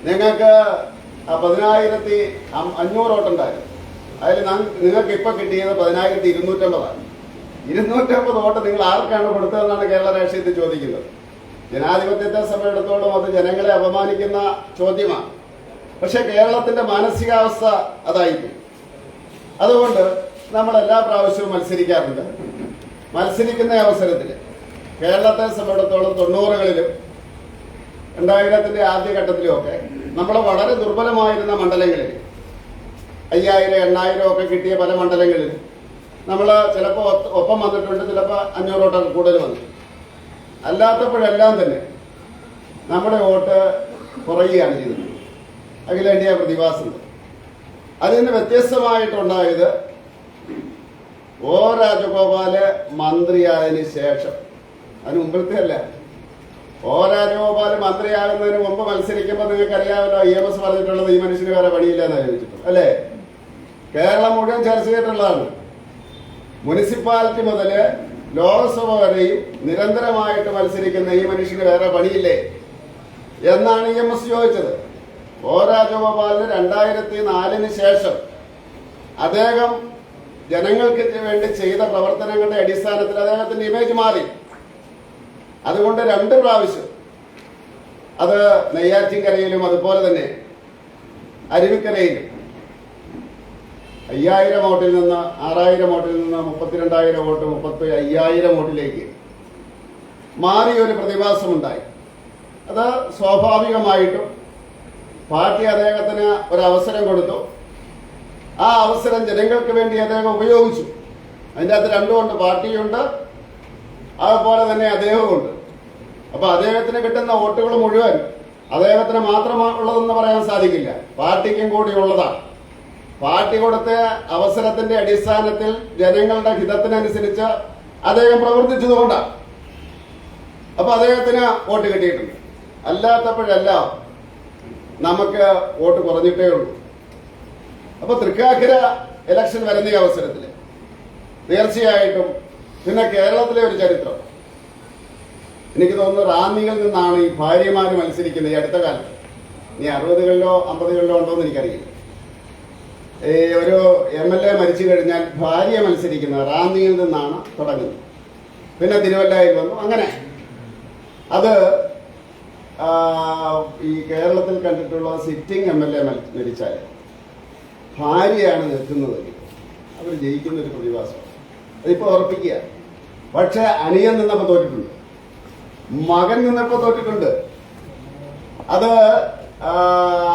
നിങ്ങൾക്ക് 10,500 വോട്ടുണ്ടായിരുന്നു. അതിൽ നിങ്ങൾക്ക് ഇപ്പൊ കിട്ടിയത് 10,250. 250 വോട്ട് നിങ്ങൾ ആർക്കാണ് കൊടുത്തതെന്നാണ് കേരള രാഷ്ട്രീയത്തിൽ ചോദിക്കുന്നത്. ജനാധിപത്യത്തെ സംബന്ധിച്ചിടത്തോളം അത് ജനങ്ങളെ അപമാനിക്കുന്ന ചോദ്യമാണ്. പക്ഷെ കേരളത്തിന്റെ മാനസികാവസ്ഥ അതായിരിക്കും. അതുകൊണ്ട് നമ്മൾ എല്ലാ പ്രാവശ്യവും മത്സരിക്കാറുണ്ട്. മത്സരിക്കുന്ന അവസരത്തിൽ കേരളത്തെ സംബന്ധിച്ചിടത്തോളം 90കളിലും 2000-ന്റെ ആദ്യഘട്ടത്തിലുമൊക്കെ നമ്മൾ വളരെ ദുർബലമായിരുന്ന മണ്ഡലങ്ങളിൽ 5000, 8000 ഒക്കെ കിട്ടിയ പല മണ്ഡലങ്ങളിൽ നമ്മൾ ചിലപ്പോൾ ഒപ്പം വന്നിട്ടുണ്ട്, ചിലപ്പോൾ 500 വോട്ടൊക്കെ കൂടുതൽ വന്നു. അല്ലാത്തപ്പോഴെല്ലാം തന്നെ നമ്മുടെ വോട്ട് കുറയുകയാണ് ചെയ്തത്. അഖിലേന്ത്യാ പ്രതിഭാസം. അതിൽ നിന്ന് വ്യത്യസ്തമായിട്ടുണ്ടായത് ഒ രാജഗോപാല് മന്ത്രിയായതിനു ശേഷം, അതിന് മുമ്പിലത്തെ അല്ല. ഒ രാജഗോപാൽ മന്ത്രിയാകുന്നതിന് മുമ്പ് മത്സരിക്കുമ്പോൾ നിങ്ങൾക്ക് അറിയാമല്ലോ, EMS പറഞ്ഞിട്ടുള്ളത് ഈ മനുഷ്യന് വേറെ പണിയില്ലെന്ന് ആലോചിച്ചിട്ടുണ്ട് അല്ലേ? കേരളം മുഴുവൻ ചർച്ച ചെയ്തിട്ടുള്ളതാണ്. മുനിസിപ്പാലിറ്റി മുതൽ ലോക്സഭ വരെയും നിരന്തരമായിട്ട് മത്സരിക്കുന്ന ഈ മനുഷ്യന് വേറെ പണിയില്ലേ എന്നാണ് EMS ചോദിച്ചത്. ഒ രാജഗോപാലിന് 2004-ന് ശേഷം അദ്ദേഹം ജനങ്ങൾക്ക് വേണ്ടി ചെയ്ത പ്രവർത്തനങ്ങളുടെ അടിസ്ഥാനത്തിൽ അദ്ദേഹത്തിന്റെ ഇമേജ് മാറി. അതുകൊണ്ട് 2 പ്രാവശ്യം, അത് നെയ്യാറ്റിൻകരയിലും അതുപോലെ തന്നെ അരുവിക്കരയിലും 5000 വോട്ടിൽ നിന്ന് 6000 വോട്ടിൽ നിന്ന് 32,000 വോട്ട് 35,000 വോട്ടിലേക്ക് മാറിയ ഒരു പ്രതിഭാസമുണ്ടായി. അത് സ്വാഭാവികമായിട്ടും പാർട്ടി അദ്ദേഹത്തിന് ഒരു അവസരം കൊടുത്തു. ആ അവസരം ജനങ്ങൾക്ക് വേണ്ടി അദ്ദേഹം ഉപയോഗിച്ചു. അതിൻ്റെ അകത്ത് 2 ഉണ്ട്, പാർട്ടിയുണ്ട്, അതുപോലെ തന്നെ അദ്ദേഹവുമുണ്ട്. അപ്പൊ അദ്ദേഹത്തിന് കിട്ടുന്ന വോട്ടുകൾ മുഴുവൻ അദ്ദേഹത്തിന് മാത്രമുള്ളതെന്ന് പറയാൻ സാധിക്കില്ല, പാർട്ടിക്കും കൂടി ഉള്ളതാണ്. പാർട്ടി കൊടുത്ത അവസരത്തിന്റെ അടിസ്ഥാനത്തിൽ ജനങ്ങളുടെ ഹിതത്തിനനുസരിച്ച് അദ്ദേഹം പ്രവർത്തിച്ചതുകൊണ്ടാണ്. അപ്പൊ അദ്ദേഹത്തിന് വോട്ട് കിട്ടിയിട്ടുണ്ട്. അല്ലാത്തപ്പോഴെല്ലാം നമുക്ക് വോട്ട് കുറഞ്ഞിട്ടേ ഉള്ളൂ. അപ്പൊ തൃക്കാക്കര ഇലക്ഷൻ വരുന്ന ഈ അവസരത്തിൽ തീർച്ചയായിട്ടും പിന്നെ കേരളത്തിലെ ഒരു ചരിത്രം, എനിക്ക് തോന്നുന്നു റാന്നിയിൽ നിന്നാണ് ഈ ഭാര്യമാര് മത്സരിക്കുന്നത് ഈ അടുത്ത കാലത്ത്. ഇനി 60കളിലോ 50കളിലോ ഉണ്ടോ എന്ന് എനിക്കറിയില്ല. ഈ ഒരു MLA മരിച്ചു കഴിഞ്ഞാൽ ഭാര്യ മത്സരിക്കുന്നത് റാന്നിയിൽ നിന്നാണ് തുടങ്ങുന്നത്. പിന്നെ തിരുവല്ലയിൽ വന്നു. അങ്ങനെ അത് ഈ കേരളത്തിൽ കണ്ടിട്ടുള്ള സിറ്റിംഗ് MLA മരിച്ചാൽ ഭാര്യയാണ് നിൽക്കുന്നത്, അവർ ജയിക്കുന്ന ഒരു പ്രതിഭാസം. അതിപ്പോൾ ഉറപ്പിക്കുക. പക്ഷെ അനിയൻ നിന്നപ്പോൾ തോറ്റിട്ടുണ്ട്, മകൻ നിന്നപ്പോൾ തോറ്റിട്ടുണ്ട്. അത്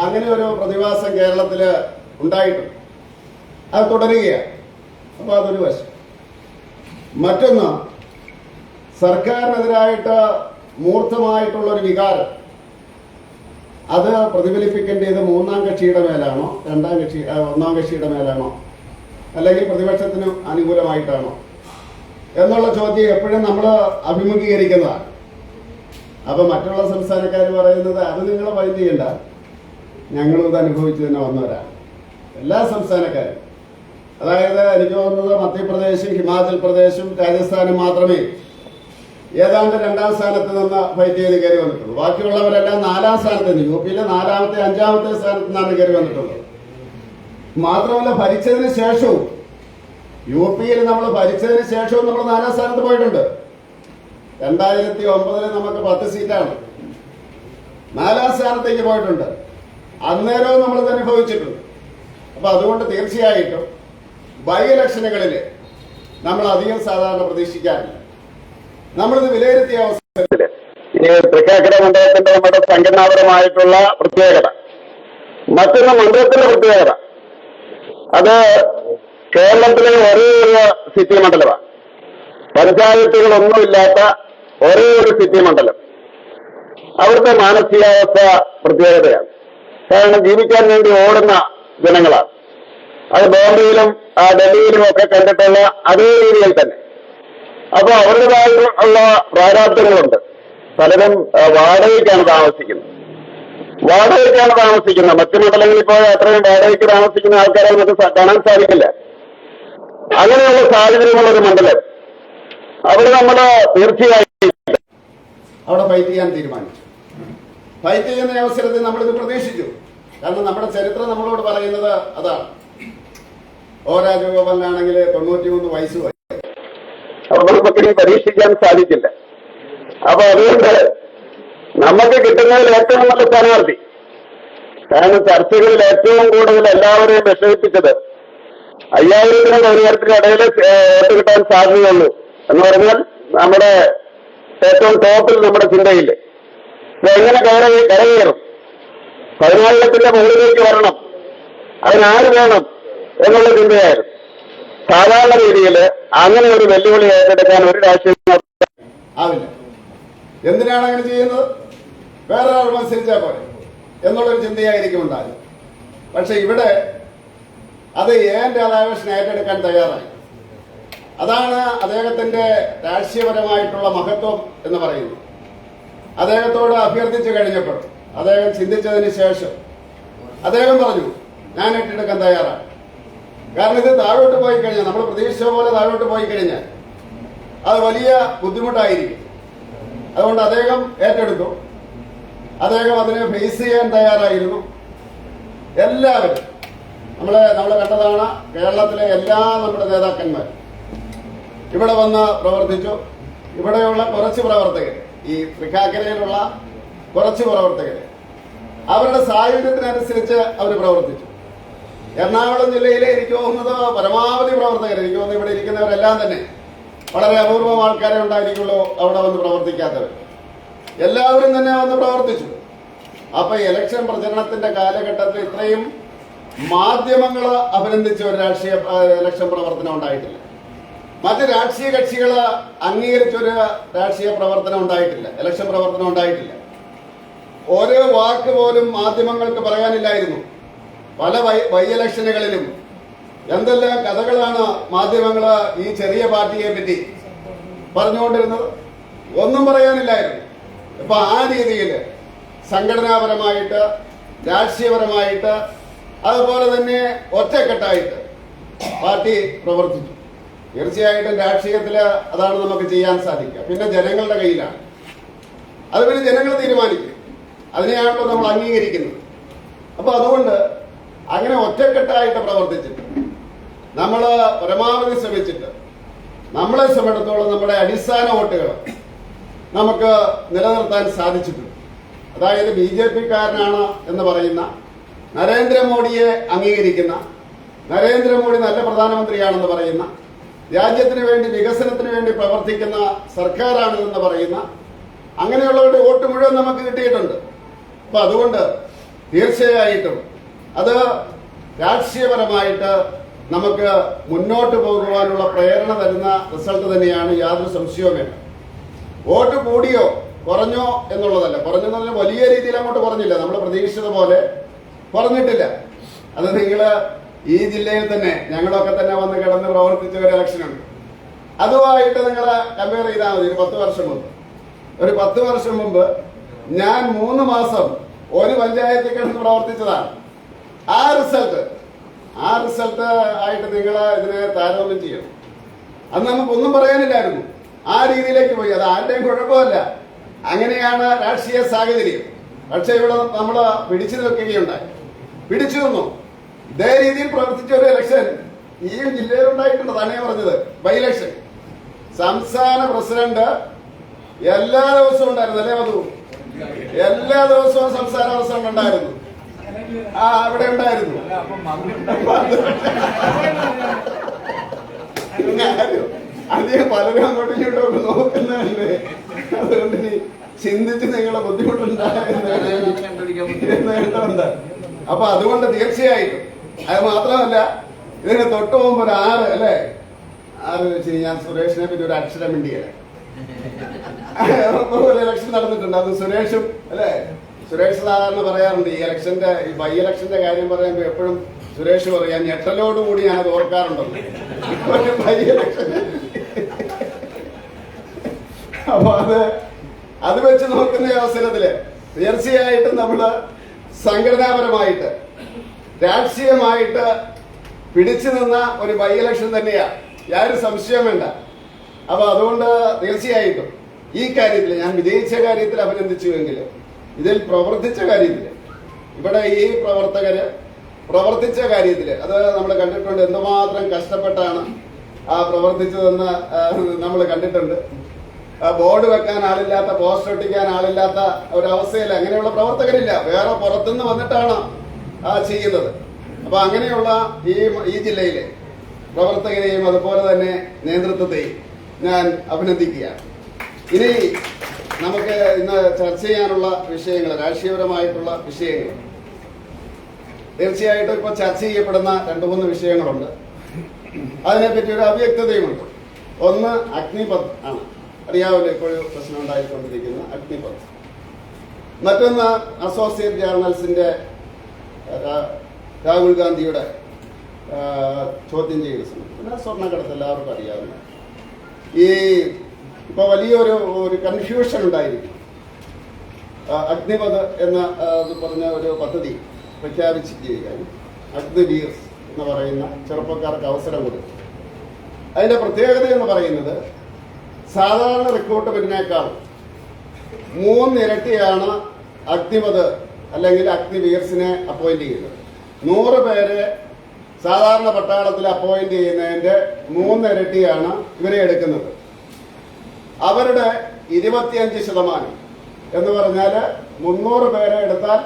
അങ്ങനെ ഒരു പ്രതിഭാസം കേരളത്തിൽ ഉണ്ടായിട്ടുണ്ട്. അത് തുടരുകയാണ്. അപ്പോൾ അതൊരു വശം. മറ്റൊന്ന്, സർക്കാരിനെതിരായിട്ട് മൂർത്തമായിട്ടുള്ളൊരു വികാരം അത് പ്രതിഫലിപ്പിക്കേണ്ടത് മൂന്നാം കക്ഷിയുടെ മേലാണോ ഒന്നാം കക്ഷിയുടെ മേലാണോ അല്ലെങ്കിൽ പ്രതിപക്ഷത്തിന് അനുകൂലമായിട്ടാണോ എന്നുള്ള ചോദ്യം എപ്പോഴും നമ്മൾ അഭിമുഖീകരിക്കുന്നതാണ്. അപ്പൊ മറ്റുള്ള സംസ്ഥാനക്കാർ പറയുന്നത് അത് നിങ്ങൾ മൈൻഡ് ചെയ്യണ്ട, ഞങ്ങളും ഇത് അനുഭവിച്ചു തന്നെ വന്നവരാണ്. എല്ലാ സംസ്ഥാനക്കാരും, അതായത് എനിക്ക് തോന്നുന്നത് മധ്യപ്രദേശും ഹിമാചൽ പ്രദേശും രാജസ്ഥാനും മാത്രമേ ഏതാണ്ട് 2ാം സ്ഥാനത്ത് നിന്ന് ഫൈറ്റ് ചെയ്ത് കയറി വന്നിട്ടുള്ളൂ. ബാക്കിയുള്ളവരെല്ലാം 4ാം സ്ഥാനത്ത് നിന്ന്, UP-യിലെ 4ാമത്തെ 5ാമത്തെ സ്ഥാനത്ത് നിന്നാണ് കയറി വന്നിട്ടുള്ളത്. മാത്രമല്ല ഭരിച്ചതിന് ശേഷവും UP-യിൽ നമ്മൾ ഭരിച്ചതിന് ശേഷവും നമ്മൾ 4ാം സ്ഥാനത്ത് പോയിട്ടുണ്ട്. 2009 നമുക്ക് 10 സീറ്റാണ്, 4ാം സ്ഥാനത്തേക്ക് പോയിട്ടുണ്ട്. അന്നേരവും നമ്മളിത് അനുഭവിച്ചിട്ടുണ്ട്. അപ്പൊ അതുകൊണ്ട് തീർച്ചയായിട്ടും ബൈ ഇലക്ഷനുകളിൽ നമ്മൾ അധികം സാധാരണ പ്രതീക്ഷിക്കാറില്ല. നമ്മളിത് വിലയിരുത്തിയ അവസരത്തിൽ ഈ തൃക്കാക്കര മണ്ഡലത്തിന്റെ നമ്മുടെ സംഘടനാപരമായിട്ടുള്ള പ്രത്യേകത, മറ്റൊരു മണ്ഡലത്തിന്റെ പ്രത്യേകത, അത് കേരളത്തിലെ ഒരേ ഒരു സിറ്റി മണ്ഡലമാണ്. പഞ്ചായത്തുകളൊന്നുമില്ലാത്ത ഒരേ ഒരു സിറ്റി മണ്ഡലം. അവിടുത്തെ മാനസികാവസ്ഥ പ്രത്യേകതയാണ്. കാരണം ജീവിക്കാൻ വേണ്ടി ഓടുന്ന ജനങ്ങളാണ്. അത് ബോംബെയിലും ഡൽഹിയിലും ഒക്കെ കണ്ടിട്ടുള്ള അതേ രീതിയിൽ തന്നെ. അപ്പോൾ അവരുടേതായിട്ടുള്ള പ്രാരാബ്ദങ്ങളുണ്ട്. പലരും വാടകയ്ക്കാണ് താമസിക്കുന്നത്. മറ്റു മണ്ഡലങ്ങളിൽ പോയ അത്രയും വാടകയ്ക്ക് താമസിക്കുന്ന ആൾക്കാരെ നമുക്ക് കാണാൻ സാധിക്കില്ല. അങ്ങനെയുള്ള സാഹചര്യമുള്ളൊരു മണ്ഡലം. അവിടെ നമ്മൾ തീർച്ചയായും അവിടെ ഫൈറ്റ് ചെയ്യാൻ തീരുമാനിച്ചു. ഫൈറ്റ് ചെയ്യുന്ന അവസരത്തിൽ നമ്മളിത് പ്രതീക്ഷിച്ചു. കാരണം നമ്മുടെ ചരിത്രം നമ്മളോട് പറയുന്നത് അതാണ്. രാജഗോപാലനാണെങ്കിൽ 93 വയസ്സുമായി. അപ്പൊ നമുക്കിനി പരീക്ഷിക്കാൻ സാധിക്കില്ല. അപ്പൊ അതുകൊണ്ട് നമുക്ക് കിട്ടുന്നതിൽ ഏറ്റവും നല്ല സ്ഥാനാർത്ഥി, കാരണം ചർച്ചകളിൽ ഏറ്റവും കൂടുതൽ എല്ലാവരെയും വിഷമിപ്പിച്ചത് 5000-നും 1,000-നും ഇടയിൽ വോട്ട് കിട്ടാൻ സാധ്യതയുള്ളൂ എന്ന് പറഞ്ഞാൽ നമ്മുടെ ഏറ്റവും ടോപ്പിൽ നമ്മുടെ ചിന്തയില്ലേ എങ്ങനെ കരകയറും, 14,000-ന്റെ മുകളിലേക്ക് വരണം, അതിനാര് വേണം എന്നുള്ള ചിന്തയായിരുന്നു. സാധാരണ രീതിയിൽ അങ്ങനെ ഒരു വെല്ലുവിളി ഏറ്റെടുക്കാൻ ഒരു രാഷ്ട്രീയ ആവില്ല. എന്തിനാണ് അങ്ങനെ ചെയ്യുന്നത്? വേറെ ആൾ മത്സരിച്ചാൽ പോലെ എന്നുള്ളൊരു ചിന്തയായിരിക്കും ഉണ്ടാകും. പക്ഷെ ഇവിടെ അത് രാധാകൃഷ്ണൻ ഏറ്റെടുക്കാൻ തയ്യാറായി. അതാണ് അദ്ദേഹത്തിന്റെ രാഷ്ട്രീയപരമായിട്ടുള്ള മഹത്വം എന്ന് പറയുന്നത്. അദ്ദേഹത്തോട് അഭ്യർത്ഥിച്ചു കഴിഞ്ഞപ്പോൾ അദ്ദേഹം ചിന്തിച്ചതിന് ശേഷം അദ്ദേഹം പറഞ്ഞു, ഞാൻ ഏറ്റെടുക്കാൻ തയ്യാറാണ്. കാരണം ഇത് താഴോട്ട് പോയി കഴിഞ്ഞാൽ, നമ്മൾ പ്രതീക്ഷിച്ച പോലെ താഴോട്ട് പോയി കഴിഞ്ഞാൽ അത് വലിയ ബുദ്ധിമുട്ടായിരിക്കും. അതുകൊണ്ട് അദ്ദേഹം ഏറ്റെടുത്തു. അദ്ദേഹം അതിനെ ഫേസ് ചെയ്യാൻ തയ്യാറായിരുന്നു. എല്ലാവരും നമ്മൾ കണ്ടതാണ്. കേരളത്തിലെ എല്ലാ നമ്മുടെ നേതാക്കന്മാർ ഇവിടെ വന്ന് പ്രവർത്തിച്ചു. ഇവിടെയുള്ള കുറച്ച് പ്രവർത്തകർ, ഈ തൃക്കാക്കരയിലുള്ള കുറച്ച് പ്രവർത്തകർ അവരുടെ സാഹചര്യത്തിനനുസരിച്ച് അവർ പ്രവർത്തിച്ചു. എറണാകുളം ജില്ലയിലെ എനിക്ക് തോന്നുന്നത് പരമാവധി പ്രവർത്തകർ, എനിക്ക് തോന്നുന്നു ഇവിടെ ഇരിക്കുന്നവരെല്ലാം തന്നെ വളരെ അപൂർവം ആൾക്കാരെ ഉണ്ടായിരിക്കുള്ളൂ അവിടെ വന്ന് പ്രവർത്തിക്കാത്തവർ. എല്ലാവരും തന്നെ വന്ന് പ്രവർത്തിച്ചു. അപ്പൊ ഇലക്ഷൻ പ്രചരണത്തിന്റെ കാലഘട്ടത്തിൽ ഇത്രയും മാധ്യമങ്ങൾ അഭിനന്ദിച്ച ഒരു ഇലക്ഷൻ പ്രവർത്തനം ഉണ്ടായിട്ടില്ല. മറ്റ് രാഷ്ട്രീയ കക്ഷികൾ അംഗീകരിച്ചൊരു രാഷ്ട്രീയ പ്രവർത്തനം ഉണ്ടായിട്ടില്ല, ഇലക്ഷൻ പ്രവർത്തനം ഉണ്ടായിട്ടില്ല. ഓരോ വാക്ക് പോലും മാധ്യമങ്ങൾക്ക് പറയാനില്ലായിരുന്നു. പല ബൈ ഇലക്ഷനുകളിലും എന്തെല്ലാം കഥകളാണ് മാധ്യമങ്ങൾ ഈ ചെറിയ പാർട്ടിയെ പറ്റി പറഞ്ഞുകൊണ്ടിരുന്നത്. ഒന്നും പറയാനില്ലായിരുന്നു. ഇപ്പൊ ആ രീതിയിൽ സംഘടനാപരമായിട്ട്, രാഷ്ട്രീയപരമായിട്ട്, അതുപോലെ തന്നെ ഒറ്റക്കെട്ടായിട്ട് പാർട്ടി പ്രവർത്തിച്ചു. തീർച്ചയായിട്ടും രാഷ്ട്രീയത്തിൽ അതാണ് നമുക്ക് ചെയ്യാൻ സാധിക്കുക. പിന്നെ ജനങ്ങളുടെ കയ്യിലാണ്. അത് പിന്നെ ജനങ്ങൾ തീരുമാനിക്കും. അതിനെയാണല്ലോ നമ്മൾ അംഗീകരിക്കുന്നത്. അപ്പൊ അതുകൊണ്ട് അങ്ങനെ ഒറ്റക്കെട്ടായിട്ട് പ്രവർത്തിച്ചിട്ട് നമ്മൾ പരമാവധി ശ്രമിച്ചിട്ട് നമ്മളെ സംബന്ധിച്ചിടത്തോളം നമ്മുടെ അടിസ്ഥാന വോട്ടുകൾ നമുക്ക് നിലനിർത്താൻ സാധിച്ചിട്ടുണ്ട്. അതായത് BJP-കാരനാണ് എന്ന് പറയുന്ന, നരേന്ദ്രമോദിയെ അംഗീകരിക്കുന്ന, നരേന്ദ്രമോദി നല്ല പ്രധാനമന്ത്രിയാണെന്ന് പറയുന്ന, രാജ്യത്തിന് വേണ്ടി വികസനത്തിന് വേണ്ടി പ്രവർത്തിക്കുന്ന സർക്കാരാണ് എന്ന് പറയുന്ന അങ്ങനെയുള്ളവരുടെ വോട്ട് മുഴുവൻ നമുക്ക് കിട്ടിയിട്ടുണ്ട്. അപ്പൊ അതുകൊണ്ട് തീർച്ചയായിട്ടും അത് രാഷ്ട്രീയപരമായിട്ട് നമുക്ക് മുന്നോട്ട് പോകുവാനുള്ള പ്രേരണ തരുന്ന റിസൾട്ട് തന്നെയാണ്, യാതൊരു സംശയവും വേണ്ട. വോട്ട് കൂടിയോ കുറഞ്ഞോ എന്നുള്ളതല്ല, കുറഞ്ഞെന്ന് വലിയ രീതിയിൽ അങ്ങോട്ട് കുറഞ്ഞില്ല, നമ്മൾ പ്രതീക്ഷിച്ചത് പോലെ കുറഞ്ഞിട്ടില്ല. അത് നിങ്ങൾ ഈ ജില്ലയിൽ തന്നെ ഞങ്ങളൊക്കെ തന്നെ വന്ന് കിടന്ന് പ്രവർത്തിച്ച ഒരു ഇലക്ഷനുണ്ട്, അതുമായിട്ട് നിങ്ങൾ കമ്പയർ ചെയ്താൽ മതി. ഒരു 10 വർഷം മുമ്പ് ഞാൻ 3 മാസം ഒരു പഞ്ചായത്തിൽ കിടന്ന് പ്രവർത്തിച്ചതാണ്. ആ റിസൾട്ട് ആയിട്ട് നിങ്ങൾ ഇതിനെ താരതമ്യം ചെയ്യണം. അത് നമുക്കൊന്നും പറയാനില്ലായിരുന്നു, ആ രീതിയിലേക്ക് പോയി. അത് ആരുടെയും കുഴപ്പമല്ല, അങ്ങനെയാണ് രാഷ്ട്രീയ സാഹചര്യം. പക്ഷെ ഇവിടെ നമ്മൾ പിടിച്ചു നിൽക്കുകയുണ്ടായി, പിടിച്ചു നിന്നു. ഇതേ രീതിയിൽ പ്രവർത്തിച്ച ഒരു ഇലക്ഷൻ ഈ ജില്ലയിലുണ്ടായിട്ടുണ്ട്. തന്നെ പറഞ്ഞത് ബൈ ഇലക്ഷൻ. സംസ്ഥാന പ്രസിഡന്റ് എല്ലാ ദിവസവും ഉണ്ടായിരുന്നു, അല്ലേ മധു? എല്ലാ ദിവസവും സംസ്ഥാന പ്രസിഡന്റ് ഉണ്ടായിരുന്നു. അവിടെ ഉണ്ടായിരുന്നു. അധികം പലരും അങ്ങോട്ടും ഇങ്ങോട്ടും നോക്കുന്നതല്ലേ, അതുകൊണ്ട് ഇനി ചിന്തിച്ച് നിങ്ങളെ ബുദ്ധിമുട്ടുണ്ടാകുന്നുണ്ട്. അപ്പൊ അതുകൊണ്ട് തീർച്ചയായിട്ടും അത് മാത്രമല്ല, ഇതിന് തൊട്ട് മുമ്പ് ഒരു 6 അല്ലേ 6 വെച്ച് ഞാൻ സുരേഷിനെ പറ്റി ഒരു അക്ഷരം മിണ്ടിയല്ലേ ഒരു ഇലക്ഷൻ നടന്നിട്ടുണ്ട്. അത് സുരേഷും അല്ലേ, സുരേഷ് സാധാരണ പറയാറുണ്ട് ഈ ഇലക്ഷന്റെ ഈ ബൈ ഇലക്ഷന്റെ കാര്യം പറയുമ്പോൾ എപ്പോഴും സുരേഷ് പറയാൻ ഞെട്ടലോടുകൂടി ഞാനത് ഓർക്കാറുണ്ടല്ലോ ബൈ ഇലക്ഷൻ. അപ്പൊ അത് വെച്ച് നോക്കുന്ന അവസരത്തില് തീർച്ചയായിട്ടും നമ്മള് സംഘടനാപരമായിട്ട് രാഷ്ട്രീയമായിട്ട് പിടിച്ചു നിന്ന ഒരു ബൈ ഇലക്ഷൻ തന്നെയാ, യാതൊരു സംശയം വേണ്ട. അപ്പൊ അതുകൊണ്ട് തീർച്ചയായിട്ടും ഈ കാര്യത്തിൽ ഞാൻ വിജയിച്ച കാര്യത്തിൽ അഭിനന്ദിച്ചുവെങ്കിൽ ഇതിൽ പ്രവർത്തിച്ച കാര്യത്തിൽ ഇവിടെ ഈ പ്രവർത്തകര് പ്രവർത്തിച്ച കാര്യത്തിൽ അത് നമ്മൾ കണ്ടിട്ടുണ്ട്, എന്തുമാത്രം കഷ്ടപ്പെട്ടാണ് ആ പ്രവർത്തിച്ചതെന്ന് നമ്മൾ കണ്ടിട്ടുണ്ട്. ബോർഡ് വെക്കാൻ ആളില്ലാത്ത, പോസ്റ്റർ ഒട്ടിക്കാൻ ആളില്ലാത്ത ഒരവസ്ഥയിൽ അങ്ങനെയുള്ള പ്രവർത്തകരില്ല, വേറെ പുറത്തുനിന്ന് വന്നിട്ടാണ് ചെയ്യുന്നത്. അപ്പൊ അങ്ങനെയുള്ള ഈ ജില്ലയിലെ പ്രവർത്തകരെയും അതുപോലെ തന്നെ നേതൃത്വത്തെയും ഞാൻ അഭിനന്ദിക്കുകയാണ്. ഇനി നമുക്ക് ഇന്ന് ചർച്ച ചെയ്യാനുള്ള വിഷയങ്ങൾ, രാഷ്ട്രീയപരമായിട്ടുള്ള വിഷയങ്ങൾ തീർച്ചയായിട്ടും ഇപ്പൊ ചർച്ച ചെയ്യപ്പെടുന്ന 2-3 വിഷയങ്ങളുണ്ട്. അതിനെപ്പറ്റി ഒരു അവ്യക്തതയുമുണ്ട്. ഒന്ന് അഗ്നിപഥ് ആണ്, അറിയാവില്ല, ഇപ്പോഴും പ്രശ്നം ഉണ്ടായിക്കൊണ്ടിരിക്കുന്ന അഗ്നിപഥ്. മറ്റൊന്ന് അസോസിയേറ്റ് ജേർണൽസിന്റെ രാഹുൽ ഗാന്ധിയുടെ ചോദ്യം ചെയ്യൽ ശ്രമം, പിന്നെ സ്വർണ്ണക്കടത്ത് എല്ലാവർക്കും അറിയാവുന്ന. ഇപ്പൊ വലിയൊരു കൺഫ്യൂഷൻ ഉണ്ടായിരിക്കും. അഗ്നിപഥ് എന്ന് പറഞ്ഞ ഒരു പദ്ധതി പ്രഖ്യാപിച്ചിരിക്കുകയാണ്. അഗ്നിവീർ എന്ന് പറയുന്ന ചെറുപ്പക്കാർക്ക് അവസരം കൊടുക്കും. അതിന്റെ പ്രത്യേകത എന്ന് പറയുന്നത് സാധാരണ റിക്രൂട്ട്മെന്റിനേക്കാൾ 3 ഇരട്ടിയാണ് അഗ്നിപഥ് അല്ലെങ്കിൽ അഗ്നിവീർസിനെ അപ്പോയിന്റ് ചെയ്യുന്നത്. 100 പേരെ സാധാരണ പട്ടാളത്തിൽ അപ്പോയിന്റ് ചെയ്യുന്നതിന്റെ 3 ഇരട്ടിയാണ് ഇവരെ എടുക്കുന്നത്. അവരുടെ 25% എന്ന് പറഞ്ഞാൽ 300 പേരെ എടുത്താൽ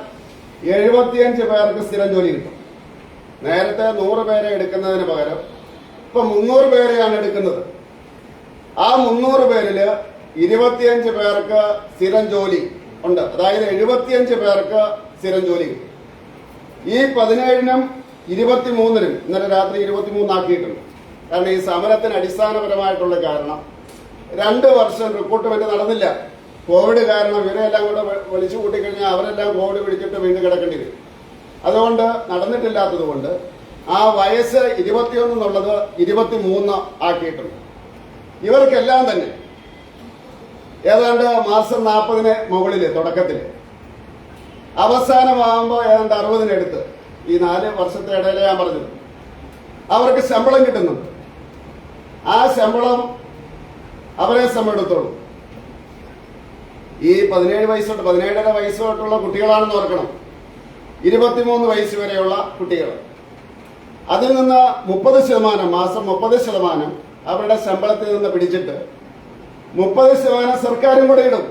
75 പേർക്ക് സ്ഥിരം ജോലി കിട്ടും. നേരത്തെ 100 പേരെ എടുക്കുന്നതിന് പകരം ഇപ്പൊ 300 പേരെയാണ് എടുക്കുന്നത്. ആ 300 പേരില് 25 പേർക്ക് സ്ഥിരം ജോലി ഉണ്ട്, അതായത് 75 പേർക്ക് സ്ഥിരം ജോലി കിട്ടും. ഈ 17-നും 23-നും ഇന്നലെ രാത്രി 23 ആക്കിയിട്ടുണ്ട്. കാരണം ഈ സമരത്തിന് അടിസ്ഥാനപരമായിട്ടുള്ള കാരണം 2 വർഷം റിക്രൂട്ട്മെന്റ് നടന്നില്ല. കോവിഡ് കാരണം ഇവരെല്ലാം കൂടെ വിളിച്ചു കൂട്ടിക്കഴിഞ്ഞാൽ അവരെല്ലാം കോവിഡ് പിടിച്ചിട്ട് വീണ്ടും കിടക്കേണ്ടി വരും. അതുകൊണ്ട് നടന്നിട്ടില്ലാത്തത് കൊണ്ട് ആ വയസ്സ് 21 എന്നുള്ളത് 23 ആക്കിയിട്ടുണ്ട്. ഇവർക്കെല്ലാം തന്നെ ഏതാണ്ട് മാസം 40-ന് മുകളിൽ തുടക്കത്തില്, അവസാനമാകുമ്പോൾ ഏതാണ്ട് 60-നടുത്ത്, ഈ 4 വർഷത്തെ ഇടയിൽ ഞാൻ പറഞ്ഞത്, അവർക്ക് ശമ്പളം കിട്ടുന്നുണ്ട്. ആ ശമ്പളം അവരെ സംബന്ധിച്ചിടത്തോളം ഈ 17 വയസ്സോട്ട് 17.5 വയസ്സോട്ടുള്ള കുട്ടികളാണെന്ന് ഓർക്കണം. 23 വയസ്സ് വരെയുള്ള കുട്ടികൾ. അതിൽ നിന്ന് 30%, മാസം 30% അവരുടെ ശമ്പളത്തിൽ നിന്ന് പിടിച്ചിട്ട് 30% സർക്കാരും കൂടെ ഇടും.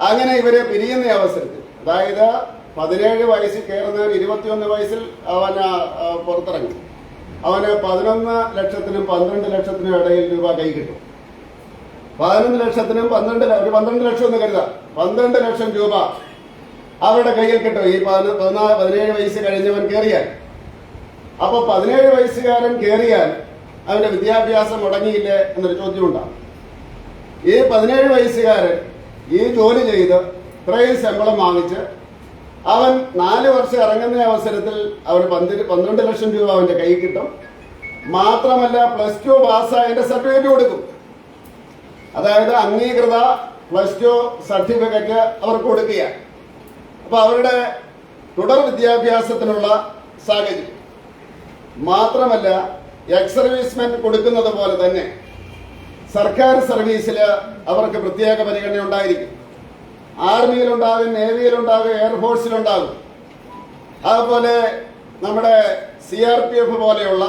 അങ്ങനെ ഇവരെ പിരിയുന്ന അവസരത്തിൽ, അതായത് 17 വയസ്സിൽ കയറുന്നവർ 21 വയസ്സിൽ അവന് പുറത്തിറങ്ങും. അവന് 11 ലക്ഷത്തിനും 12 ലക്ഷത്തിനും ഇടയിൽ രൂപ കൈ കിട്ടും. 11 ലക്ഷത്തിനും 12 ലക്ഷം എന്ന് കരുതാം, 12 ലക്ഷം രൂപ അവരുടെ കയ്യിൽ കിട്ടും ഈ 17 വയസ്സ് കഴിഞ്ഞവൻ കയറിയാൽ. അപ്പൊ 17 വയസ്സുകാരൻ കയറിയാൽ അവന്റെ വിദ്യാഭ്യാസം മുടങ്ങിയില്ലേ എന്നൊരു ചോദ്യമുണ്ടാകും. ഈ 17 വയസ്സുകാരൻ ഈ ജോലി ചെയ്ത് ഇത്രയും ശമ്പളം വാങ്ങിച്ച് അവൻ 4 വർഷം ഇറങ്ങുന്ന അവസരത്തിൽ അവർ 12 ലക്ഷം രൂപ അവന്റെ കയ്യിൽ കിട്ടും. മാത്രമല്ല +2 പാസ്സായതിന്റെ സർട്ടിഫിക്കറ്റ് കൊടുക്കും. അതായത് അംഗീകൃത +2 സർട്ടിഫിക്കറ്റ് അവർക്ക് കൊടുക്കുക. അപ്പൊ അവരുടെ തുടർ വിദ്യാഭ്യാസത്തിനുള്ള സാഹചര്യം. മാത്രമല്ല എക്സ് സർവീസ്മെൻ കൊടുക്കുന്നത് പോലെ തന്നെ സർക്കാർ സർവീസിൽ അവർക്ക് പ്രത്യേക പരിഗണന ഉണ്ടായിരിക്കും. ആർമിയിലുണ്ടാകും, നേവിയിലുണ്ടാകും, എയർഫോഴ്സിലുണ്ടാകും. അതുപോലെ നമ്മുടെ CRPF പോലെയുള്ള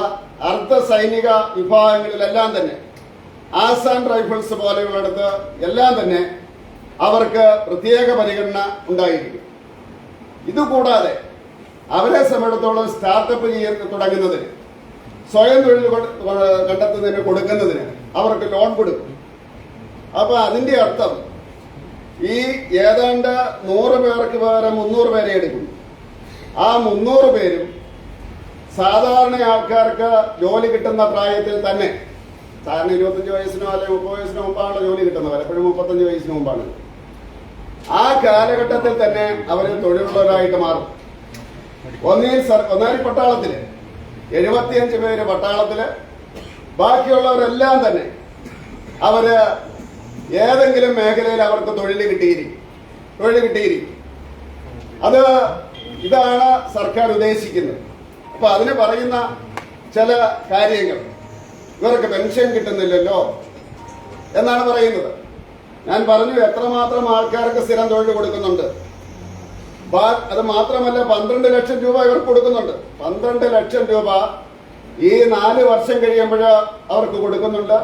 അർദ്ധ സൈനിക വിഭാഗങ്ങളിലെല്ലാം തന്നെ, ആസാം റൈഫിൾസ് പോലെയുള്ളിടത്ത് എല്ലാം തന്നെ അവർക്ക് പ്രത്യേക പരിഗണന ഉണ്ടായിരിക്കും. ഇതുകൂടാതെ അവരെ സംബന്ധിച്ചിടത്തോളം സ്റ്റാർട്ടപ്പ് തുടങ്ങുന്നതിന്, സ്വയം തൊഴിൽ കണ്ടെത്തുന്നതിന് കൊടുക്കുന്നതിന് അവർക്ക് ലോൺ കൊടുക്കും. അപ്പൊ അതിന്റെ അർത്ഥം ഈ ഏതാണ്ട് 100 പേർക്ക് പകരം 300 പേരെ എടുക്കും. ആ 300 പേരും സാധാരണ ആൾക്കാർക്ക് ജോലി കിട്ടുന്ന പ്രായത്തിൽ തന്നെ, സാധാരണ 25 വയസ്സിനോ അല്ലെങ്കിൽ 30 വയസ്സിനോ മുമ്പാണല്ലോ ജോലി കിട്ടുന്നത്, പലപ്പോഴും 35 വയസ്സിന് മുമ്പാണ്. ആ കാലഘട്ടത്തിൽ തന്നെ അവർ തൊഴിലുള്ളവരായിട്ട് മാറും. ഒന്നാരി പട്ടാളത്തില് 75 പേര് പട്ടാളത്തില്, ബാക്കിയുള്ളവരെല്ലാം തന്നെ അവര് ഏതെങ്കിലും മേഖലയിൽ അവർക്ക് തൊഴിൽ കിട്ടിയിരിക്കും. ഇതാണ് സർക്കാർ ഉദ്ദേശിക്കുന്നത്. അപ്പൊ അതിന് പറയുന്ന ചില കാര്യങ്ങൾ, ഇവർക്ക് പെൻഷൻ കിട്ടുന്നില്ലല്ലോ എന്നാണ് പറയുന്നത്. ഞാൻ പറഞ്ഞു എത്രമാത്രം ആൾക്കാർക്ക് സ്ഥിരം തൊഴിൽ കൊടുക്കുന്നുണ്ട്. അത് മാത്രമല്ല 12 ലക്ഷം രൂപ ഇവർക്ക് കൊടുക്കുന്നുണ്ട്. 12 ലക്ഷം രൂപ ഈ 4 വർഷം കഴിയുമ്പോൾ അവർക്ക് കൊടുക്കുന്നുണ്ട്.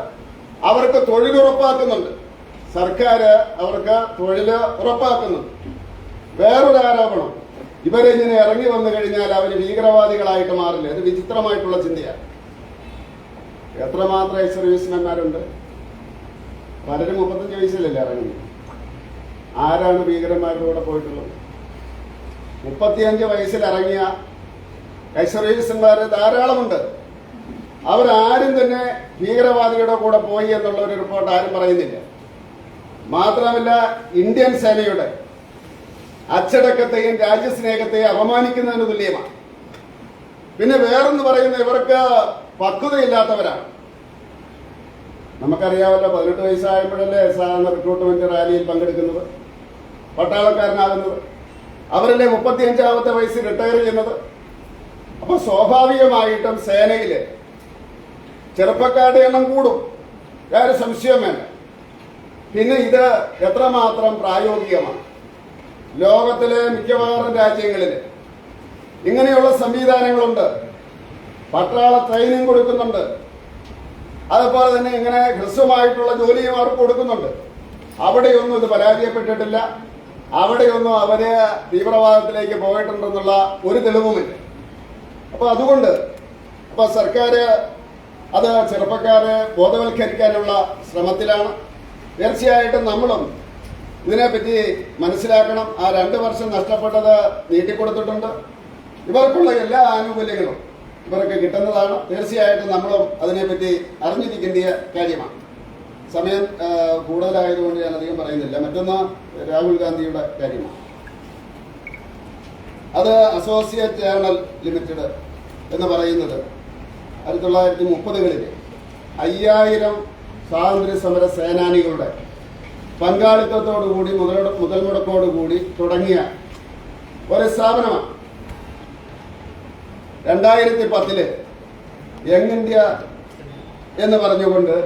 അവർക്ക് തൊഴിൽ ഉറപ്പാക്കുന്നുണ്ട്. സർക്കാർ അവർക്ക് തൊഴിൽ ഉറപ്പാക്കുന്നുണ്ട്. വേറൊരു ആരോപണം, ഇവരിങ്ങനെ ഇറങ്ങി വന്നു കഴിഞ്ഞാൽ അവർ ഭീകരവാദികളായിട്ട് മാറില്ല. ഇത് വിചിത്രമായിട്ടുള്ള ചിന്തയാണ്. എത്രമാത്രം എക്സ് സർവീസ്മെന്മാരുണ്ട്? പലരും 35 വയസ്സിലല്ലേ ഇറങ്ങി. ആരാണ് ഭീകരന്മാരുടെ കൂടെ പോയിട്ടുള്ളത്? 35 വയസ്സിൽ ഇറങ്ങിയ എക്സ് സർവീസ്മെന്മാർ ധാരാളമുണ്ട്. അവരാരും തന്നെ ഭീകരവാദിയുടെ കൂടെ പോയി എന്നുള്ള ഒരു റിപ്പോർട്ട് ആരും പറയുന്നില്ല. മാത്രമല്ല ഇന്ത്യൻ സേനയുടെ അച്ചടക്കത്തെയും രാജ്യസ്നേഹത്തെയും അപമാനിക്കുന്നതിന് തുല്യമാണ്. പിന്നെ വേറൊന്ന് പറയുന്നത്, ഇവർക്ക് പക്വതയില്ലാത്തവരാണ്. നമുക്കറിയാമല്ലോ, 18 വയസ്സായപ്പോഴല്ലേ സാധാരണ റിക്രൂട്ട്മെന്റ് റാലിയിൽ പങ്കെടുക്കുന്നത്, പട്ടാളക്കാരനാകുന്നത്. അവരല്ലേ 35-ാമത്തെ വയസ്സിൽ റിട്ടയർ ചെയ്യുന്നത്. അപ്പൊ സ്വാഭാവികമായിട്ടും സേനയില് ചെറുപ്പക്കാരുടെ എണ്ണം കൂടും, വേറെ സംശയം വേണ്ട. പിന്നെ ഇത് എത്രമാത്രം പ്രായോഗികമാണ്? ലോകത്തിലെ മിക്കവാറും രാജ്യങ്ങളിൽ ഇങ്ങനെയുള്ള സംവിധാനങ്ങളുണ്ട്. പട്ടാള ട്രെയിനിങ് കൊടുക്കുന്നുണ്ട്. അതുപോലെ തന്നെ ഇങ്ങനെ ഹ്രസ്വമായിട്ടുള്ള ജോലിയും അവർക്ക് കൊടുക്കുന്നുണ്ട്. അവിടെയൊന്നും ഇത് പരാജയപ്പെട്ടിട്ടില്ല. അവിടെയൊന്നും അവര് തീവ്രവാദത്തിലേക്ക് പോയിട്ടുണ്ടെന്നുള്ള ഒരു തെളിവുമില്ല. അപ്പൊ അതുകൊണ്ട് സർക്കാർ അത് ചെറുപ്പക്കാരെ ബോധവൽക്കരിക്കാനുള്ള ശ്രമത്തിലാണ്. തീർച്ചയായിട്ടും നമ്മളും ഇതിനെപ്പറ്റി മനസ്സിലാക്കണം. ആ 2 വർഷം നഷ്ടപ്പെട്ടത് നീട്ടിക്കൊടുത്തിട്ടുണ്ട്. ഇവർക്കുള്ള എല്ലാ ആനുകൂല്യങ്ങളും ഇവർക്ക് കിട്ടുന്നതാണ്. തീർച്ചയായിട്ടും നമ്മളും അതിനെപ്പറ്റി അറിഞ്ഞിരിക്കേണ്ട കാര്യമാണ്. സമയം കൂടുതലായതുകൊണ്ട് ഞാൻ അധികം പറയുന്നില്ല. മറ്റൊന്ന് രാഹുൽ ഗാന്ധിയുടെ കാര്യമാണ്. അത് അസോസിയേറ്റ് ജേർണൽ ലിമിറ്റഡ് എന്ന് പറയുന്നത് 1930-കളിൽ 5000 സ്വാതന്ത്ര്യ സമര സേനാനികളുടെ പങ്കാളിത്തത്തോടുകൂടി മുതൽ മുടക്കോടുകൂടി തുടങ്ങിയ ഒരു സ്ഥാപനമാണ്. 2010 യങ് ഇന്ത്യ എന്ന് പറഞ്ഞുകൊണ്ട്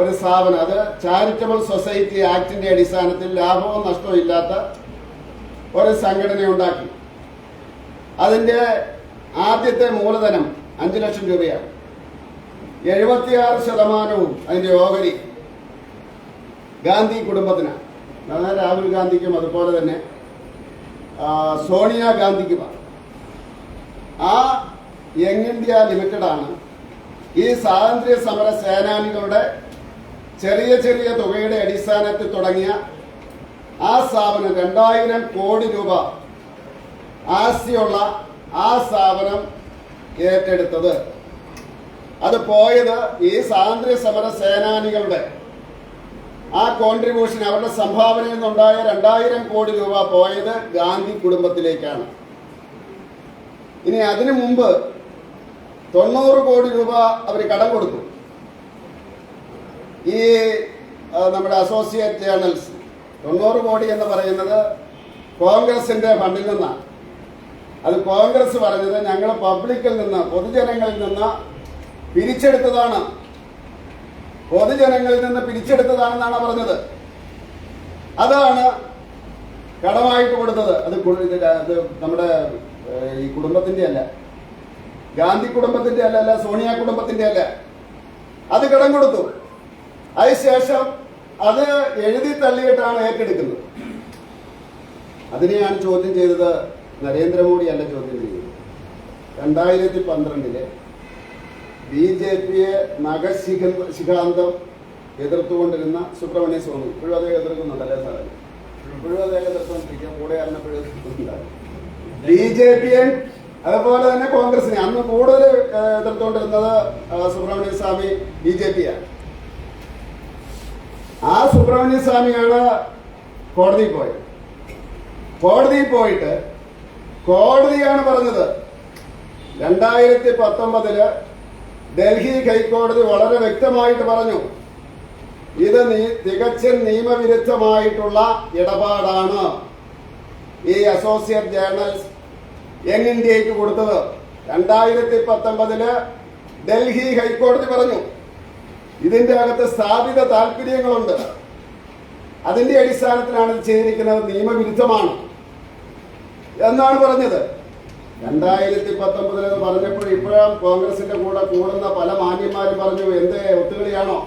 ഒരു സ്ഥാപനം, അത് ചാരിറ്റബിൾ സൊസൈറ്റി ആക്ടിന്റെ അടിസ്ഥാനത്തിൽ ലാഭവും നഷ്ടവും ഇല്ലാത്ത ഒരു സംഘടന ഉണ്ടാക്കി. അതിൻ്റെ ആദ്യത്തെ മൂലധനം 5 ലക്ഷം രൂപയാണ്. 76% അതിൻ്റെ ഓഹരി ഗാന്ധി കുടുംബത്തിനാണ്. അതായത് രാഹുൽ ഗാന്ധിക്കും അതുപോലെ തന്നെ സോണിയാഗാന്ധിക്കുമാണ്. ആ യങ് ഇന്ത്യ ലിമിറ്റഡാണ് ഈ സ്വാതന്ത്ര്യ സമര സേനാനികളുടെ ചെറിയ ചെറിയ തുകയുടെ അടിസ്ഥാനത്തിൽ തുടങ്ങിയ ആ സ്ഥാപനം 2000 കോടി രൂപ ആസ്തിയുള്ള ആ സ്ഥാപനം ഏറ്റെടുത്തത്. അത് പോയത് ഈ സ്വാതന്ത്ര്യ സമര സേനാനികളുടെ ആ കോൺട്രിബ്യൂഷൻ, അവരുടെ സംഭാവനയിൽ നിന്നുണ്ടായ 2000 കോടി രൂപ പോയത് ഗാന്ധി കുടുംബത്തിലേക്കാണ്. ഇനി അതിനു മുമ്പ് 90 കോടി രൂപ അവർ കടം കൊടുത്തു. ഈ നമ്മുടെ അസോസിയേറ്റ് ജേർണൽസ് 90 കോടി എന്ന് പറയുന്നത് കോൺഗ്രസിന്റെ ഫണ്ടിൽ നിന്നാണ്. അത് കോൺഗ്രസ് പറഞ്ഞത് ഞങ്ങൾ പബ്ലിക്കിൽ നിന്ന്, പൊതുജനങ്ങളിൽ നിന്ന് പിരിച്ചെടുത്തതാണ്, പൊതുജനങ്ങളിൽ നിന്ന് പിരിച്ചെടുത്തതാണെന്നാണ് പറഞ്ഞത്. അതാണ് കടമായിട്ട് കൊടുത്തത്. അത് നമ്മുടെ ഈ കുടുംബത്തിന്റെ അല്ല, ഗാന്ധി കുടുംബത്തിന്റെ അല്ല, സോണിയ കുടുംബത്തിന്റെ അല്ല. അത് കടം കൊടുത്തു. അതിനുശേഷം അത് എഴുതി തള്ളിയിട്ടാണ് ഏറ്റെടുക്കുന്നത്. അതിനെയാണ് ചോദ്യം ചെയ്തത് നരേന്ദ്രമോദി അല്ല ചോദ്യം ചെയ്തത്. 2012 BJPയെ നഖശിഖാന്തം എതിർത്തുകൊണ്ടിരുന്ന സുബ്രഹ്മണ്യ സ്വാമി, ഇപ്പോഴും അദ്ദേഹം എതിർക്കുന്നുണ്ടല്ലേ സാറേ? ഇപ്പോഴും അദ്ദേഹം എതിർത്തുകൊണ്ടിരിക്കുക, കൂടെ ആയിരുന്നപ്പോഴും BJPയെ അതുപോലെ തന്നെ കോൺഗ്രസിനെ അന്ന് കൂടുതൽ എതിർത്തുകൊണ്ടിരുന്നത് സുബ്രഹ്മണ്യ സ്വാമി BJPയാണ്. ആ സുബ്രഹ്മണ്യ സ്വാമിയാണ് കോടതിയിൽ പോയത്. കോടതിയിൽ പോയിട്ട് കോടതിയാണ് പറഞ്ഞത് 2019 ഡൽഹി ഹൈക്കോടതി വളരെ വ്യക്തമായിട്ട് പറഞ്ഞു, ഇത് തികച്ചും നിയമവിരുദ്ധമായിട്ടുള്ള ഇടപാടാണ് ഈ അസോസിയേറ്റ് ജേർണൽസ് യങ് ഇന്ത്യക്ക് കൊടുത്തത്. 2019 ഡൽഹി ഹൈക്കോടതി പറഞ്ഞു ഇതിന്റെ അകത്ത് സ്ഥാപിത താല്പര്യങ്ങളുണ്ട്, അതിന്റെ അടിസ്ഥാനത്തിലാണ് ഇത് ചെയ്തിരിക്കുന്നത്, നിയമവിരുദ്ധമാണ് എന്നാണ് പറഞ്ഞത്. 2019 പറഞ്ഞപ്പോൾ ഇപ്പോഴും കോൺഗ്രസിന്റെ കൂടെ കൂടുന്ന പല മാന്യന്മാരും പറഞ്ഞു, എന്ത് ഒത്തുകളിയാണോ,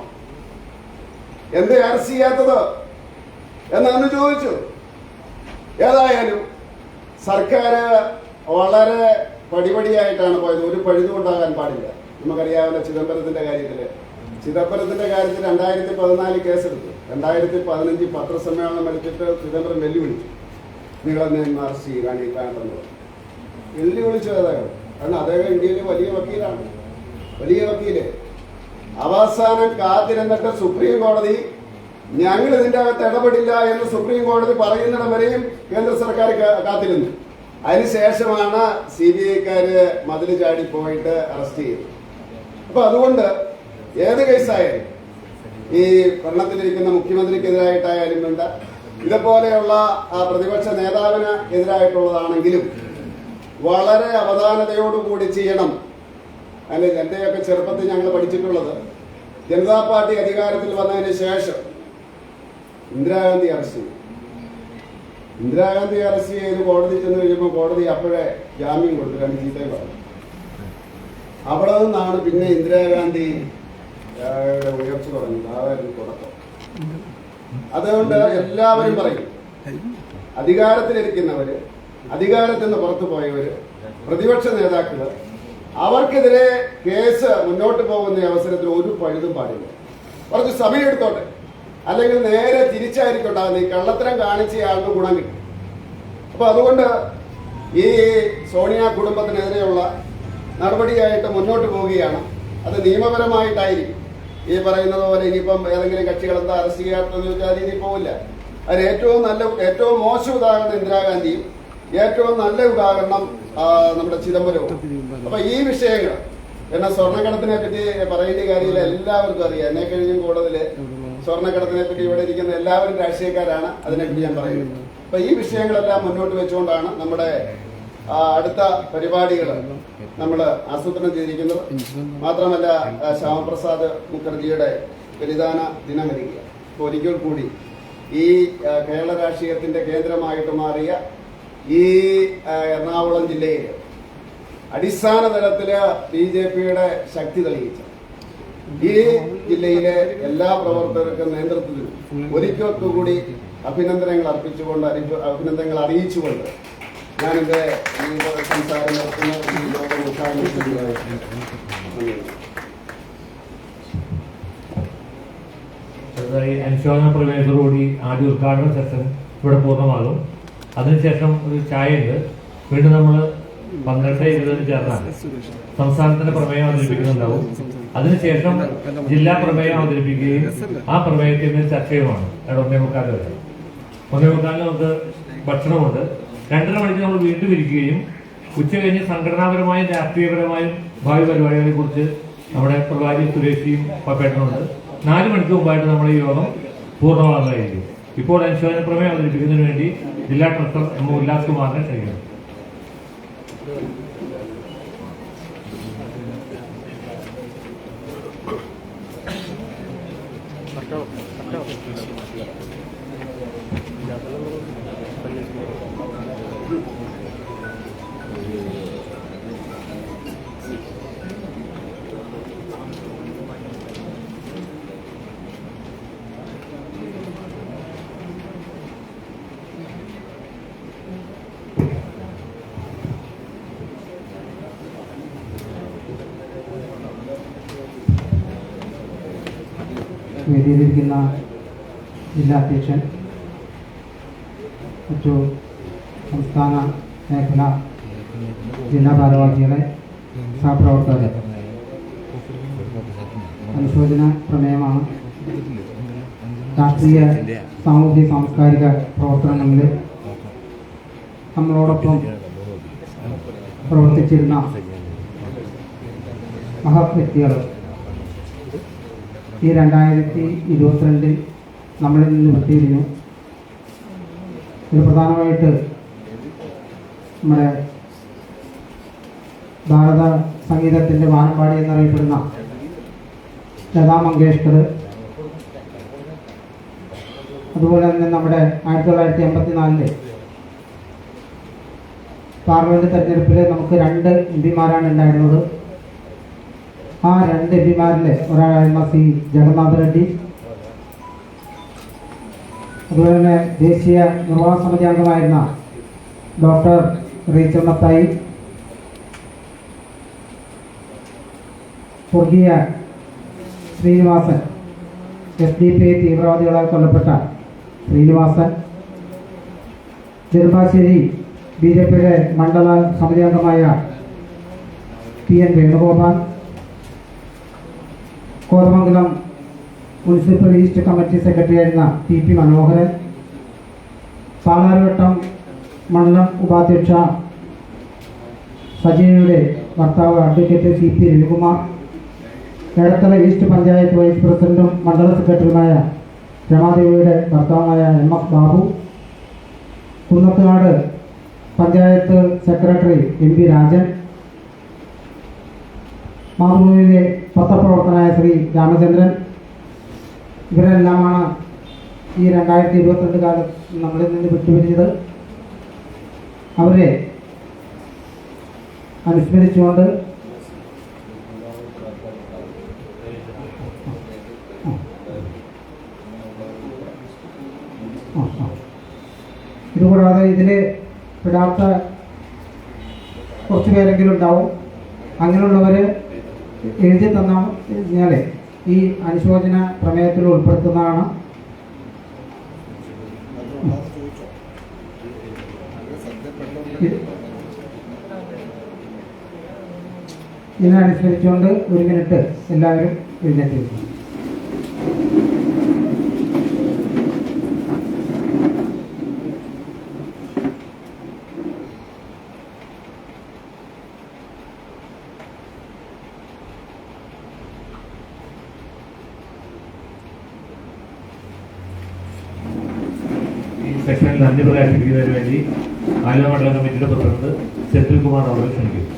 എന്ത് അറസ്റ്റ് ചെയ്യാത്തത് എന്നന്ന് ചോദിച്ചു. ഏതായാലും സർക്കാർ വളരെ പടിപടിയായിട്ടാണ് പോയത്. ഒരു പഴുതുകൊണ്ടാകാൻ പാടില്ല. നമുക്കറിയാവുന്ന ചിദംബരത്തിന്റെ കാര്യത്തിൽ 2014 കേസെടുത്തു. 2015 പത്രസമ്മേളനം എടുത്തിട്ട് ചിദംബരം വെല്ലുവിളിച്ചു, നിങ്ങളെന്നെ അറസ്റ്റ് ചെയ്യുക, വെല്ലുവിളിച്ചു അദ്ദേഹം. കാരണം അദ്ദേഹം ഇന്ത്യയിലെ വലിയ വക്കീലാണ്, വലിയ വക്കീല്. അവസാനം കാത്തിരുന്നിട്ട് സുപ്രീം കോടതി ഞങ്ങൾ ഇതിന്റെ അകത്ത് ഇടപെടില്ല എന്ന് സുപ്രീം കോടതി പറയുന്നിടം വരെയും കേന്ദ്ര സർക്കാർ കാത്തിരുന്നു. അതിനുശേഷമാണ് CBIക്കാര് മതില് ചാടി പോയിട്ട് അറസ്റ്റ് ചെയ്തത്. അപ്പൊ അതുകൊണ്ട് ഏത് കേസായാലും ഈ ഭരണത്തിലിരിക്കുന്ന മുഖ്യമന്ത്രിക്കെതിരായിട്ടായാലും വേണ്ട, ഇതുപോലെയുള്ള പ്രതിപക്ഷ നേതാവിന് എതിരായിട്ടുള്ളതാണെങ്കിലും വളരെ അവധാനതയോടുകൂടി ചെയ്യണം. അതിന് എന്റെയൊക്കെ ചെറുപ്പത്തിൽ ഞങ്ങൾ പഠിച്ചിട്ടുള്ളത്, ജനതാ പാർട്ടി അധികാരത്തിൽ വന്നതിന് ശേഷം ഇന്ദിരാഗാന്ധി അറസ്റ്റ് ചെയ്തു. ഇന്ദിരാഗാന്ധി അറസ്റ്റ് ചെയ്ത് കോടതി ചെന്ന് കഴിയുമ്പോൾ കോടതി അപ്പോഴേ ജാമ്യം കൊടുത്തു, 2 ചീത്തയും പറഞ്ഞു. അവിടെ നിന്നാണ് പിന്നെ ഇന്ദിരാഗാന്ധി ഉയർച്ച തുടങ്ങുന്നത്. അതായിരുന്നു തുടക്കം. അതുകൊണ്ട് എല്ലാവരും പറയും, അധികാരത്തിലിരിക്കുന്നവര്, അധികാരത്തിൽ നിന്ന് പുറത്തു പോയവര്, പ്രതിപക്ഷ നേതാക്കള്, അവർക്കെതിരെ കേസ് മുന്നോട്ട് പോകുന്ന അവസരത്തിൽ ഒരു പഴുതും പാടില്ല. കുറച്ച് സമയം എടുത്തോട്ടെ, അല്ലെങ്കിൽ നേരെ തിരിച്ചായിരിക്കും ഉണ്ടാകുന്നത്. ഈ കള്ളത്തരം കാണിച്ചയാൾക്ക് ഗുണം കിട്ടും. അപ്പൊ അതുകൊണ്ട് ഈ സോണിയ കുടുംബത്തിനെതിരെയുള്ള നടപടിയായിട്ട് മുന്നോട്ട് പോവുകയാണ്. അത് നിയമപരമായിട്ടായിരിക്കും. ഈ പറയുന്നത് പോലെ ഇനിയിപ്പം ഏതെങ്കിലും കക്ഷികൾ എന്താ അറസ്റ്റ് ചെയ്യാത്തെന്ന് ചോദിച്ചാൽ ഇനി പോവില്ല. അതിന് ഏറ്റവും മോശം ഉദാഹരണം ഇന്ദിരാഗാന്ധിയും ഏറ്റവും നല്ല ഉദാഹരണം നമ്മുടെ ചിദംബരവും. അപ്പൊ ഈ വിഷയങ്ങൾ എന്നാൽ സ്വർണ്ണക്കടത്തിനെ പറ്റി പറയേണ്ട കാര്യമില്ല, എല്ലാവർക്കും അറിയാം. എന്നെ കഴിഞ്ഞും കൂടുതൽ സ്വർണ്ണക്കടത്തിനെ പറ്റി ഇവിടെ ഇരിക്കുന്ന എല്ലാവരും രാഷ്ട്രീയക്കാരാണ്. അതിനെപ്പറ്റി ഞാൻ പറയുന്നത്. അപ്പൊ ഈ വിഷയങ്ങളെല്ലാം മുന്നോട്ട് വെച്ചുകൊണ്ടാണ് നമ്മുടെ അടുത്ത പരിപാടികൾ നമ്മൾ ആസൂത്രണം ചെയ്തിരിക്കുന്നത്. മാത്രമല്ല ശ്യാമപ്രസാദ് മുഖർജിയുടെ ബലിദാന ദിനം വരിക. അപ്പോൾ ഒരിക്കൽ കൂടി ഈ കേരള രാഷ്ട്രീയത്തിന്റെ കേന്ദ്രമായിട്ട് മാറിയ ഈ എറണാകുളം ജില്ലയിൽ അടിസ്ഥാന തലത്തില് BJPയുടെ ശക്തി തെളിയിച്ചു. ഈ ജില്ലയിലെ എല്ലാ പ്രവർത്തകർക്കും നേതൃത്വത്തിലും ഒരിക്കൽ കൂടി അഭിനന്ദനങ്ങൾ അറിയിച്ചുകൊണ്ട് ഞാനെന്റെ ഈ സംസാരം നടത്തുന്ന ഈ യോഗം ഉദ്ഘാടനം ചെയ്യുകയാണ്. അനുശോചന പ്രവേശത്തോടുകൂടി ആദ്യ ഉദ്ഘാടന സെഷൻ ഇവിടെ പൂർണ്ണമാകും. അതിനുശേഷം ഒരു ചായ ഉണ്ട്. വീണ്ടും നമ്മൾ 12:20 ചേർന്നാൽ സംസ്ഥാനത്തിന്റെ പ്രമേയം അവതരിപ്പിക്കുന്നുണ്ടാവും. അതിനുശേഷം ജില്ലാ പ്രമേയം അവതരിപ്പിക്കുകയും ആ പ്രമേയത്തിന്റെ ചർച്ചയുമാണ് 1:45 വരെ. 1:45 നമുക്ക് ഭക്ഷണമുണ്ട്. 2:30 മണിക്ക് നമ്മൾ വീണ്ടും ഇരിക്കുകയും ഉച്ച കഴിഞ്ഞ് സംഘടനാപരമായും രാഷ്ട്രീയപരമായും ഭാവി പരിപാടികളെ കുറിച്ച് നമ്മുടെ പ്രഭാരി സുരേഷിയും പപ്പേട്ടനുണ്ട്. 4 മണിക്ക് മുമ്പായിട്ട് നമ്മുടെ ഈ യോഗം പൂർണ്ണമാകുന്നതായിരിക്കും. ഇപ്പോൾ അനുശോചന പ്രമേയം അവതരിപ്പിക്കുന്നതിന് വേണ്ടി ജില്ലാ ട്രഷറർ M. ഉല്ലാസ് കുമാറിനെ ക്ഷണിക്കുന്നു. വേദിയിലിരിക്കുന്ന ജില്ലാ അധ്യക്ഷൻ, മറ്റു സംസ്ഥാന മേഖല ജില്ലാ ഭാരവാഹികളെ, സഹപ്രവർത്തകരെ, അനുശോചന പ്രമേയമാണ്. രാഷ്ട്രീയ സാമൂഹ്യ സാംസ്കാരിക പ്രവർത്തനങ്ങളിൽ നമ്മളോടൊപ്പം പ്രവർത്തിച്ചിരുന്ന മഹത് വ്യക്തികൾ ഈ 2022 നമ്മളിൽ നിന്ന് വിട്ടിരുന്നു. ഇത് പ്രധാനമായിട്ട് നമ്മുടെ ഭാരത സംഗീതത്തിൻ്റെ വാനമ്പാടി എന്നറിയപ്പെടുന്ന ലതാ മങ്കേഷ്കർ, അതുപോലെ തന്നെ നമ്മുടെ 1984 പാർലമെന്റ് തെരഞ്ഞെടുപ്പിൽ നമുക്ക് 2 MP-മാരാണ് ഉണ്ടായിരുന്നത്. ആ 2 MP-മാരിൽ ഒരാളായിരുന്ന C. ജഗന്നാഥ റെഡ്ഡി, അതുപോലെ തന്നെ ദേശീയ നിർവാഹക സമിതി അംഗമായിരുന്ന ഡോക്ടർ റീച്ചൽ മത്തായി, സ്വർഗീയ ശ്രീനിവാസൻ, SDP തീവ്രവാദികളാൽ കൊല്ലപ്പെട്ട ശ്രീനിവാസൻ, നെടുമ്പാശ്ശേരി BJPയുടെ മണ്ഡല സമിതി അംഗമായ PN Venugopal, Kothamangalam municipal east committee secretary ആയിരുന്ന PP മനോഹരൻ, പാലാരിവട്ടം മണ്ഡലം ഉപാധ്യക്ഷ സജീവയുടെ ഭർത്താവ് advocate CP Ravikumar, Edathala east panchayat vice പ്രസിഡന്റും മണ്ഡല സെക്രട്ടറിയുമായ രമാദേവിയുടെ ഭർത്താവായ MF Babu, Kunnathunad panchayat secretary MP Rajan, മാതൃഭൂമിയിലെ പത്രപ്രവർത്തനായ ശ്രീ രാമചന്ദ്രൻ, ഇവരെല്ലാമാണ് ഈ 2022 കാലം നമ്മളിൽ നിന്ന് വിട്ടുപിരിഞ്ഞത്. അവരെ അനുസ്മരിച്ചുകൊണ്ട് ഇതുകൂടാതെ ഇതിൽ പെടാത്ത കുറച്ച് പേരെങ്കിലും ഉണ്ടാവും. അങ്ങനെയുള്ളവർ എഴുതി തന്നാൽ ഈ അനുശോചന പ്രമേയത്തിൽ ഉൾപ്പെടുത്തുന്നതാണ്. ഇതിനനുസരിച്ചുകൊണ്ട് 1 മിനിറ്റ് എല്ലാവരും എഴുന്നേറ്റിരിക്കും. സെക്ഷനിൽ നന്ദി പ്രകാശിപ്പിക്കുന്നതിന് വേണ്ടി ആലുവ മണ്ഡലം കമ്മിറ്റിയുടെ പ്രസിഡന്റ് സെന്തിൽ കുമാർ അവരെ ക്ഷണിക്കും.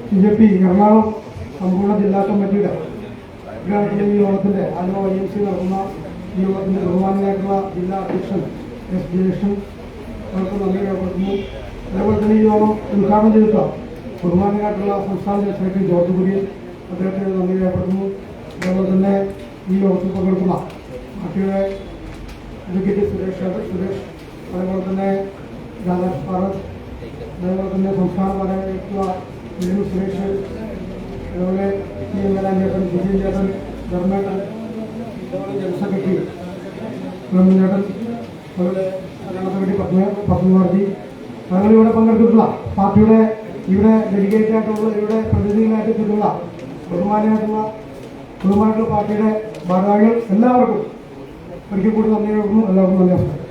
BJP എറണാകുളം സമ്പൂർണ്ണ ജില്ലാ കമ്മിറ്റിയുടെ ഉദ്ഘാടന ഈ യോഗത്തിൻ്റെ ആലുവ YMC നടക്കുന്ന ഈ യോഗത്തിൻ്റെ ബഹുമാനായിട്ടുള്ള ജില്ലാ അധ്യക്ഷൻ S. ജയേഷൻ അവർക്ക് നന്ദി രേഖപ്പെടുത്തുന്നു. അതേപോലെ തന്നെ ഈ യോഗം ഉദ്ഘാടനം ചെയ്തിട്ട് ബഹുമാനായിട്ടുള്ള സംസ്ഥാന സെക്രട്ടറി ജോർജ് കുര്യൻ അദ്ദേഹത്തിന് നന്ദി രേഖപ്പെടുത്തുന്നു. അതേപോലെ തന്നെ ഈ യോഗത്തിൽ പങ്കെടുക്കുന്ന പാർട്ടിയുടെ അഡ്വക്കേറ്റ് സുരേഷ് അതേപോലെ തന്നെ രാധാകൃഷ്ണ ഭാരത്, അതേപോലെ തന്നെ സംസ്ഥാന ഭാരവാഹിയായിട്ടുള്ള സുരേഷ്, അതുപോലെ ചേട്ടൻ, വിജയൻ ചേട്ടൻ, ധർമ്മേട്ടൻ, ജനറൽ സെക്രട്ടറി ചേട്ടൻ, അതുപോലെ ജനറൽ സെക്രട്ടറി പത്മവാർജി, അങ്ങനെ ഇവിടെ പങ്കെടുത്തിട്ടുള്ള പാർട്ടിയുടെ ഇവിടെ ഡെഡിക്കേറ്റ് ആയിട്ടുള്ള ഇവിടെ പ്രതിനിധികളായിട്ടുള്ള ബഹുമാനമായിട്ടുള്ള പാർട്ടിയുടെ ഭാരവാഹികൾ എല്ലാവർക്കും ഒരിക്കൽ കൂടി നന്ദി നൽകുന്നു. എല്ലാവർക്കും നന്ദി.